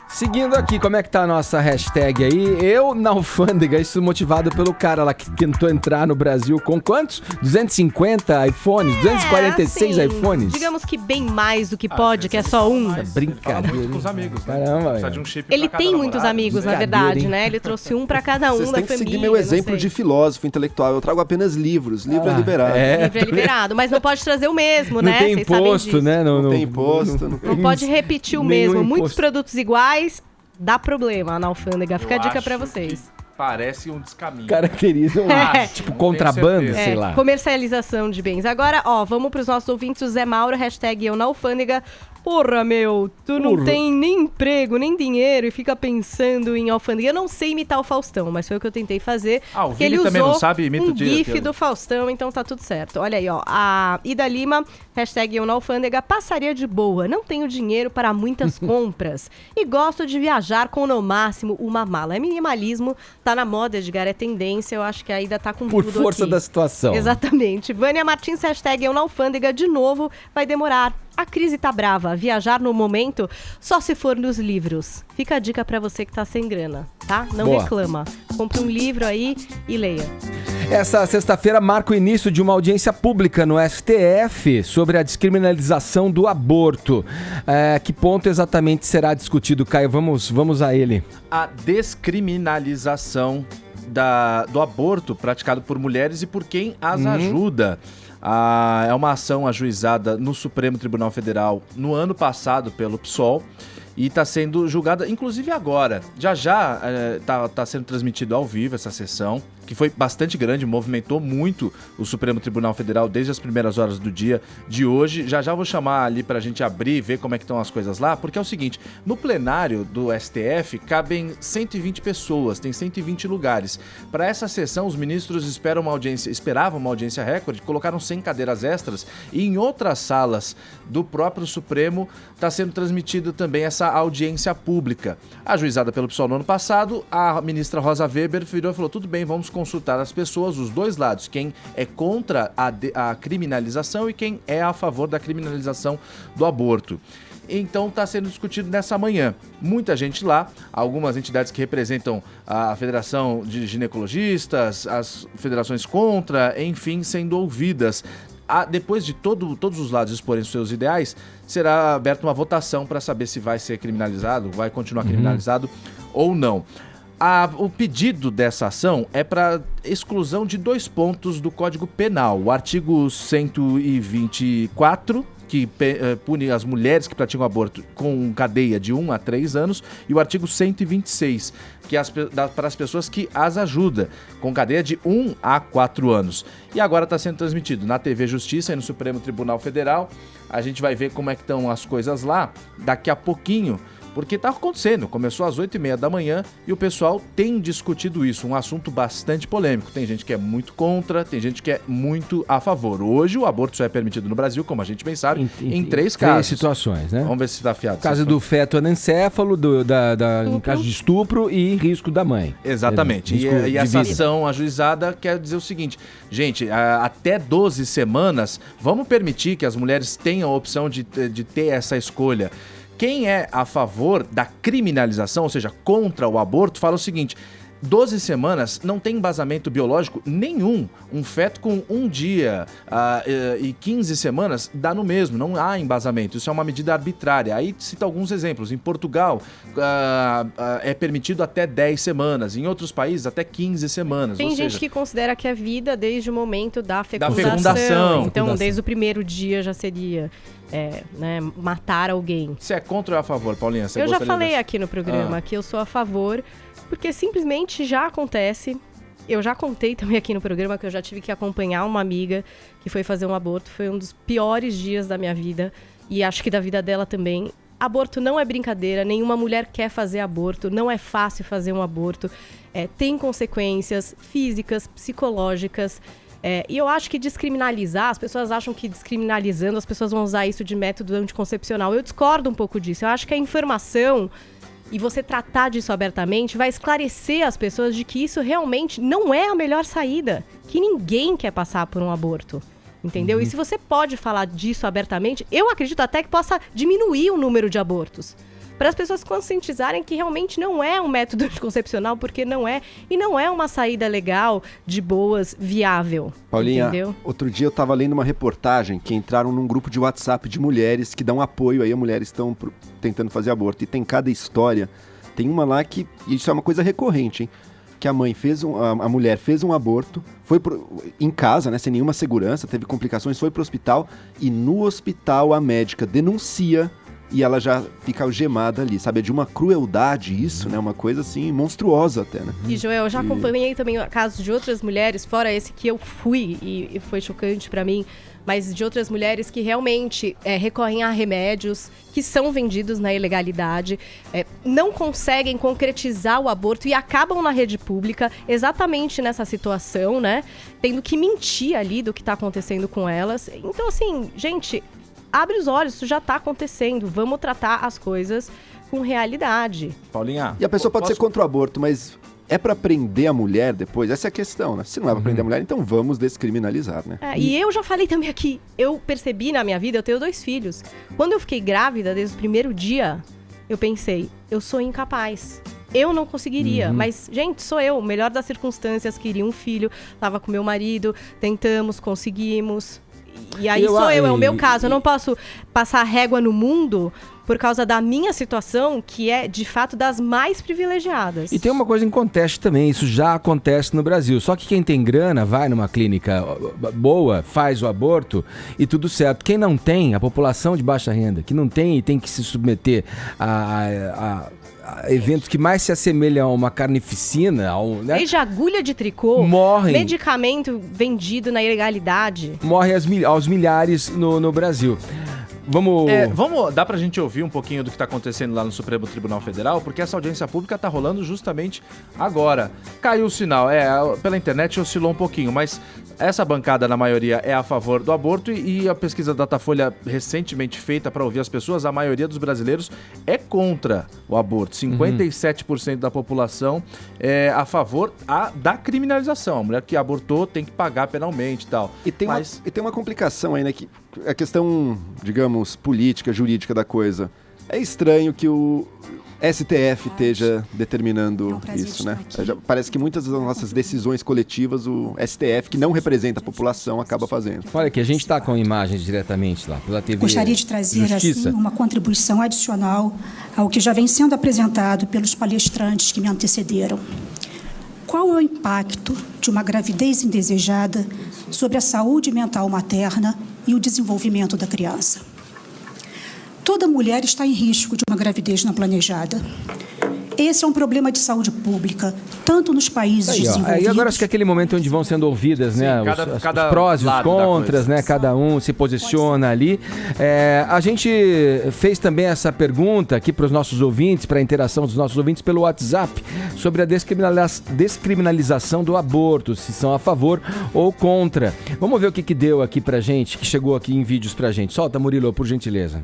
Seguindo aqui, como é que tá a nossa hashtag aí? Eu na alfândega, isso motivado pelo cara lá que tentou entrar no Brasil com quantos? 250 iPhones? 246 assim, iPhones? Digamos que bem mais do que pode, que é só um. É brincadeira. Muito com os amigos, né? Caramba, Precisa de um chip Ele pra cada tem muitos namorado. amigos, na verdade, né? Ele trouxe um pra cada um Vocês da têm que família. seguir meu exemplo de filósofo intelectual. Eu trago apenas livros. Livro é liberado. Livro é liberado, mas não pode trazer o mesmo, Não né? tem Vocês sabem imposto, disso. né? Não tem imposto. Não pode repetir o Nenhum mesmo. Muitos imposto. produtos iguais, dá problema na alfândega. Fica a dica pra acho vocês. que Parece um descaminho. Caracteriza tipo contrabando, sei lá. Comercialização de bens. Agora, ó, vamos pros nossos ouvintes. O Zé Mauro, hashtag eu na alfândega. Porra, meu, tu não tem nem emprego, nem dinheiro e fica pensando em alfândega. Eu não sei imitar o Faustão, mas foi o que eu tentei fazer. Ah, o porque ele Vini também usou não sabe, imita o GIF do Faustão, então tá tudo certo. Olha aí, ó, a Ida Lima, hashtag eu na alfândega, passaria de boa, não tenho dinheiro para muitas compras e gosto de viajar com no máximo uma mala. É minimalismo, tá na moda, Edgar, é tendência, eu acho que a Ida tá com Por tudo força aqui. da situação. Exatamente. Vânia Martins, hashtag eu na alfândega, de novo, vai demorar. A crise tá brava. Viajar no momento só se for nos livros. Fica a dica pra você que tá sem grana, tá? Não Boa. reclama. Compre um livro aí e leia. Essa sexta-feira marca o início de uma audiência pública no STF sobre a descriminalização do aborto. Que ponto exatamente será discutido, Caio? Vamos a ele. A descriminalização do aborto praticado por mulheres e por quem as ajuda. É uma ação ajuizada no Supremo Tribunal Federal no ano passado pelo PSOL e está sendo julgada, inclusive agora. Já está sendo transmitido ao vivo essa sessão, que foi bastante grande, movimentou muito o Supremo Tribunal Federal desde as primeiras horas do dia de hoje. Já vou chamar ali para a gente abrir e ver como é que estão as coisas lá, porque é o seguinte, no plenário do STF cabem 120 pessoas, tem 120 lugares. Para essa sessão, os ministros esperavam uma audiência recorde, colocaram 100 cadeiras extras e em outras salas do próprio Supremo está sendo transmitida também essa audiência pública. Ajuizada pelo PSOL no ano passado, a ministra Rosa Weber virou e falou, tudo bem, vamos consultar as pessoas, os dois lados, quem é contra a criminalização e quem é a favor da criminalização do aborto. Então está sendo discutido nessa manhã. Muita gente lá, algumas entidades que representam a Federação de Ginecologistas, as federações contra, enfim, sendo ouvidas. Depois de todos os lados exporem seus ideais, será aberta uma votação para saber se vai ser criminalizado, vai continuar criminalizado ou não. O pedido dessa ação é para exclusão de 2 pontos do Código Penal. O artigo 124, que pune as mulheres que praticam aborto com cadeia de 1 a 3 anos, e o artigo 126, que é para as pessoas que as ajudam, com cadeia de 1 a 4 anos. E agora está sendo transmitido na TV Justiça e no Supremo Tribunal Federal. A gente vai ver como é que estão as coisas lá daqui a pouquinho, Porque tá acontecendo, começou às 8h30 da manhã e o pessoal tem discutido isso, um assunto bastante polêmico. Tem gente que é muito contra, tem gente que é muito a favor. Hoje o aborto só é permitido no Brasil, como a gente bem sabe, em 3 casos. 3 situações, né? Vamos ver se tá afiado. Caso do feto anencéfalo, em caso de estupro e risco da mãe. Exatamente. E essa ação ajuizada quer dizer o seguinte, gente, até 12 semanas, vamos permitir que as mulheres tenham a opção de ter essa escolha. Quem é a favor da criminalização, ou seja, contra o aborto, fala o seguinte: 12 semanas não tem embasamento biológico nenhum. Um feto com 1 dia e 15 semanas dá no mesmo, não há embasamento. Isso é uma medida arbitrária. Aí cita alguns exemplos. Em Portugal é permitido até 10 semanas, em outros países até 15 semanas. Tem gente que considera que é vida desde o momento da fecundação. Então, desde o primeiro dia já seria... matar alguém. Você é contra ou é a favor, Paulinha? Eu já falei aqui no programa que eu sou a favor, porque simplesmente já acontece. Eu já contei também aqui no programa que eu já tive que acompanhar uma amiga que foi fazer um aborto. Foi um dos piores dias da minha vida e acho que da vida dela também. Aborto não é brincadeira, nenhuma mulher quer fazer aborto, não é fácil fazer um aborto. Tem consequências físicas, psicológicas. E eu acho que descriminalizar, as pessoas acham que descriminalizando as pessoas vão usar isso de método anticoncepcional. Eu discordo um pouco disso. Eu acho que a informação e você tratar disso abertamente vai esclarecer as pessoas de que isso realmente não é a melhor saída. Que ninguém quer passar por um aborto. Entendeu? E se você pode falar disso abertamente, eu acredito até que possa diminuir o número de abortos. Para as pessoas conscientizarem que realmente não é um método anticoncepcional, porque não é, e não é uma saída legal, de boas, viável. Paulinha, entendeu? Outro dia eu estava lendo uma reportagem que entraram num grupo de WhatsApp de mulheres que dão apoio aí a mulheres que estão tentando fazer aborto. E tem cada história, tem uma lá que, e isso é uma coisa recorrente, hein? Que a mulher fez um aborto, foi em casa, né, sem nenhuma segurança, teve complicações, foi pro hospital e no hospital a médica denuncia e ela já fica algemada ali, sabe? É de uma crueldade isso, né? Uma coisa assim, monstruosa até, né? E, Joel, eu já acompanhei também casos de outras mulheres, fora esse que eu fui e foi chocante pra mim, mas de outras mulheres que realmente recorrem a remédios que são vendidos na ilegalidade, não conseguem concretizar o aborto e acabam na rede pública exatamente nessa situação, né? Tendo que mentir ali do que tá acontecendo com elas. Então, assim, gente... Abre os olhos, isso já está acontecendo. Vamos tratar as coisas com realidade. Paulinha. E a pessoa pode ser contra o aborto, mas é para prender a mulher depois? Essa é a questão, né? Se não é para prender a mulher, então vamos descriminalizar, né? E eu já falei também aqui, eu percebi na minha vida, eu tenho 2 filhos. Quando eu fiquei grávida, desde o primeiro dia, eu pensei, eu sou incapaz. Eu não conseguiria, mas, gente, sou eu. Melhor das circunstâncias, queria um filho, tava com meu marido, tentamos, conseguimos... E aí é o meu caso. Eu não posso passar régua no mundo por causa da minha situação, que é, de fato, das mais privilegiadas. E tem uma coisa em conteste também, isso já acontece no Brasil. Só que quem tem grana vai numa clínica boa, faz o aborto e tudo certo. Quem não tem, a população de baixa renda, que não tem e tem que se submeter a eventos que mais se assemelham a uma carnificina, né? Desde agulha de tricô, morrem, medicamento vendido na ilegalidade. Morre aos milhares no Brasil. Dá pra gente ouvir um pouquinho do que tá acontecendo lá no Supremo Tribunal Federal, porque essa audiência pública tá rolando justamente agora. Caiu o sinal, pela internet oscilou um pouquinho, mas essa bancada, na maioria, é a favor do aborto e a pesquisa Datafolha recentemente feita para ouvir as pessoas, a maioria dos brasileiros é contra o aborto. 57% da população é a favor da criminalização. A mulher que abortou tem que pagar penalmente e tal. E tem uma complicação aí, né? Que a questão, digamos, política, jurídica da coisa. É estranho que o STF esteja determinando isso, né? Parece que muitas das nossas decisões coletivas, o STF, que não representa a população, acaba fazendo. Olha aqui, a gente está com imagens diretamente lá pela TV. Gostaria de trazer assim, uma contribuição adicional ao que já vem sendo apresentado pelos palestrantes que me antecederam. Qual é o impacto de uma gravidez indesejada sobre a saúde mental materna e o desenvolvimento da criança? Toda mulher está em risco de uma gravidez não planejada. Esse é um problema de saúde pública tanto nos países Aí, desenvolvidos... E agora acho que é aquele momento onde vão sendo ouvidas, né? Os prós e os contras, né? Cada um se posiciona ali. A gente fez também essa pergunta aqui para os nossos ouvintes, para a interação dos nossos ouvintes pelo WhatsApp, sobre a descriminalização do aborto, se são a favor ou contra. Vamos ver o que deu aqui pra gente, que chegou aqui em vídeos pra gente. Solta, Murilo, por gentileza.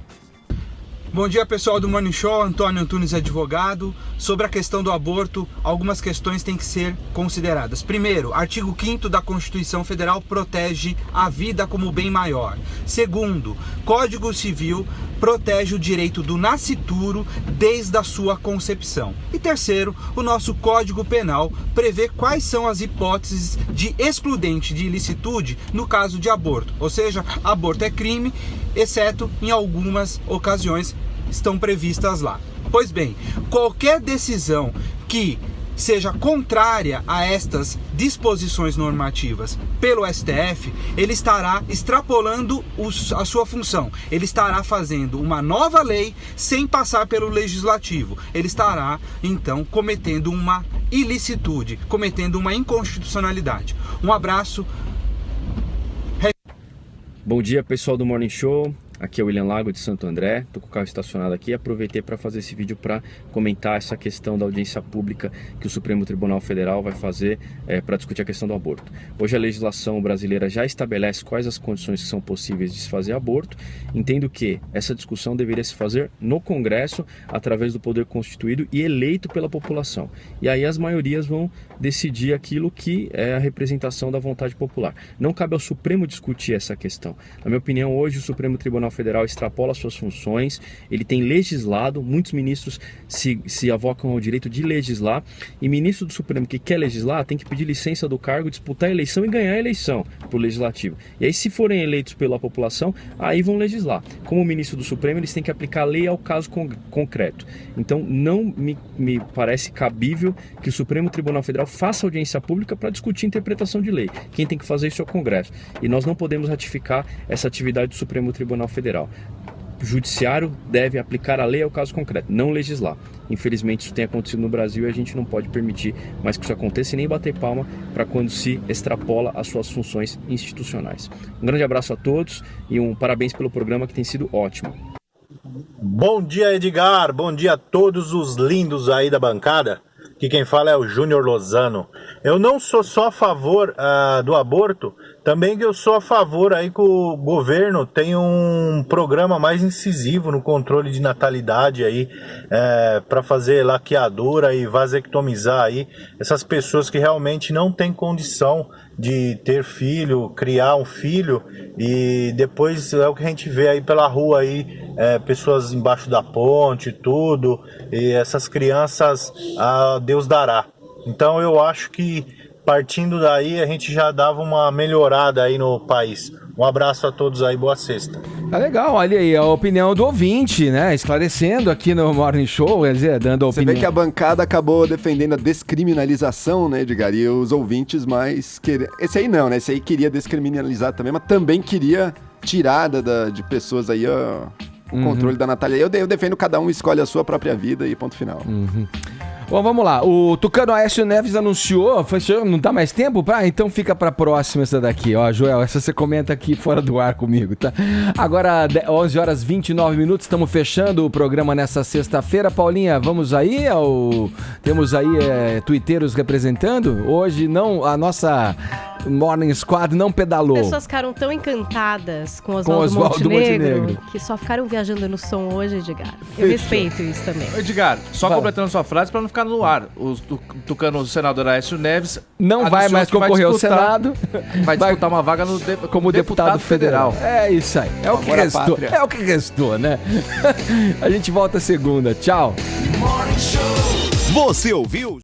Bom dia, pessoal do Morning Show, Antônio Antunes, advogado. Sobre a questão do aborto, algumas questões têm que ser consideradas. Primeiro, artigo 5º da Constituição Federal protege a vida como bem maior. Segundo, Código Civil protege o direito do nascituro desde a sua concepção. E terceiro, o nosso Código Penal prevê quais são as hipóteses de excludente de ilicitude no caso de aborto. Ou seja, aborto é crime, exceto em algumas ocasiões estão previstas lá. Pois bem, qualquer decisão que seja contrária a estas disposições normativas pelo STF, ele estará extrapolando a sua função. Ele estará fazendo uma nova lei sem passar pelo legislativo. Ele estará, então, cometendo uma ilicitude, cometendo uma inconstitucionalidade. Um abraço. Bom dia, pessoal do Morning Show. Aqui é o William Lago de Santo André, estou com o carro estacionado aqui e aproveitei para fazer esse vídeo para comentar essa questão da audiência pública que o Supremo Tribunal Federal vai fazer para discutir a questão do aborto. Hoje a legislação brasileira já estabelece quais as condições que são possíveis de se fazer aborto. Entendo que essa discussão deveria se fazer no Congresso, através do poder constituído e eleito pela população. E aí as maiorias vão decidir aquilo que é a representação da vontade popular. Não cabe ao Supremo discutir essa questão. Na minha opinião, hoje o Supremo Tribunal Federal extrapola suas funções, ele tem legislado, muitos ministros se avocam ao direito de legislar, e ministro do Supremo que quer legislar tem que pedir licença do cargo, disputar a eleição e ganhar a eleição para o Legislativo. E aí, se forem eleitos pela população, aí vão legislar. Como ministro do Supremo, eles têm que aplicar a lei ao caso concreto. Então, não me parece cabível que o Supremo Tribunal Federal faça audiência pública para discutir interpretação de lei. Quem tem que fazer isso é o Congresso. E nós não podemos ratificar essa atividade do Supremo Tribunal Federal. O Judiciário deve aplicar a lei ao caso concreto, não legislar. Infelizmente isso tem acontecido no Brasil e a gente não pode permitir mais que isso aconteça e nem bater palma para quando se extrapola as suas funções institucionais. Um grande abraço a todos e parabéns pelo programa que tem sido ótimo. Bom dia, Edgar, bom dia a todos os lindos aí da bancada. Aqui quem fala é o Júnior Lozano. Eu não sou só a favor do aborto, também que eu sou a favor aí que o governo tenha um programa mais incisivo no controle de natalidade aí, para fazer laqueadura e vasectomizar aí essas pessoas que realmente não têm condição de ter filho, criar um filho, e depois é o que a gente vê aí pela rua aí, pessoas embaixo da ponte, tudo, e essas crianças Deus dará. Então eu acho que partindo daí a gente já dava uma melhorada aí no país. Um abraço a todos aí, boa sexta. Tá legal, olha aí a opinião do ouvinte, né? Esclarecendo aqui no Morning Show, quer dizer, dando a opinião. Você vê que a bancada acabou defendendo a descriminalização, né, Edgar? E os ouvintes mais... Esse aí não, né? Esse aí queria descriminalizar também, mas também queria tirada de pessoas aí, ó, o controle da natalidade. Eu defendo cada um escolhe a sua própria vida e ponto final. Bom, vamos lá. O Tucano Aécio Neves anunciou, não dá mais tempo? Então fica pra próxima essa daqui. Ó, Joel, essa você comenta aqui fora do ar comigo, tá? Agora, 11 horas 29 minutos, estamos fechando o programa nessa sexta-feira. Paulinha, vamos aí? Temos aí tuiteiros representando? Hoje não, a nossa Morning Squad não pedalou. As pessoas ficaram tão encantadas com Oswaldo Montenegro que só ficaram viajando no som hoje, Edgar. Eu respeito isso também. Edgar, só completando sua frase para não ficar no ar. O Tucano, o senador Aécio Neves não vai mais concorrer ao Senado. Vai disputar uma vaga como deputado federal. É isso aí. É o que restou. É o que restou, né? A gente volta segunda. Tchau. Você ouviu?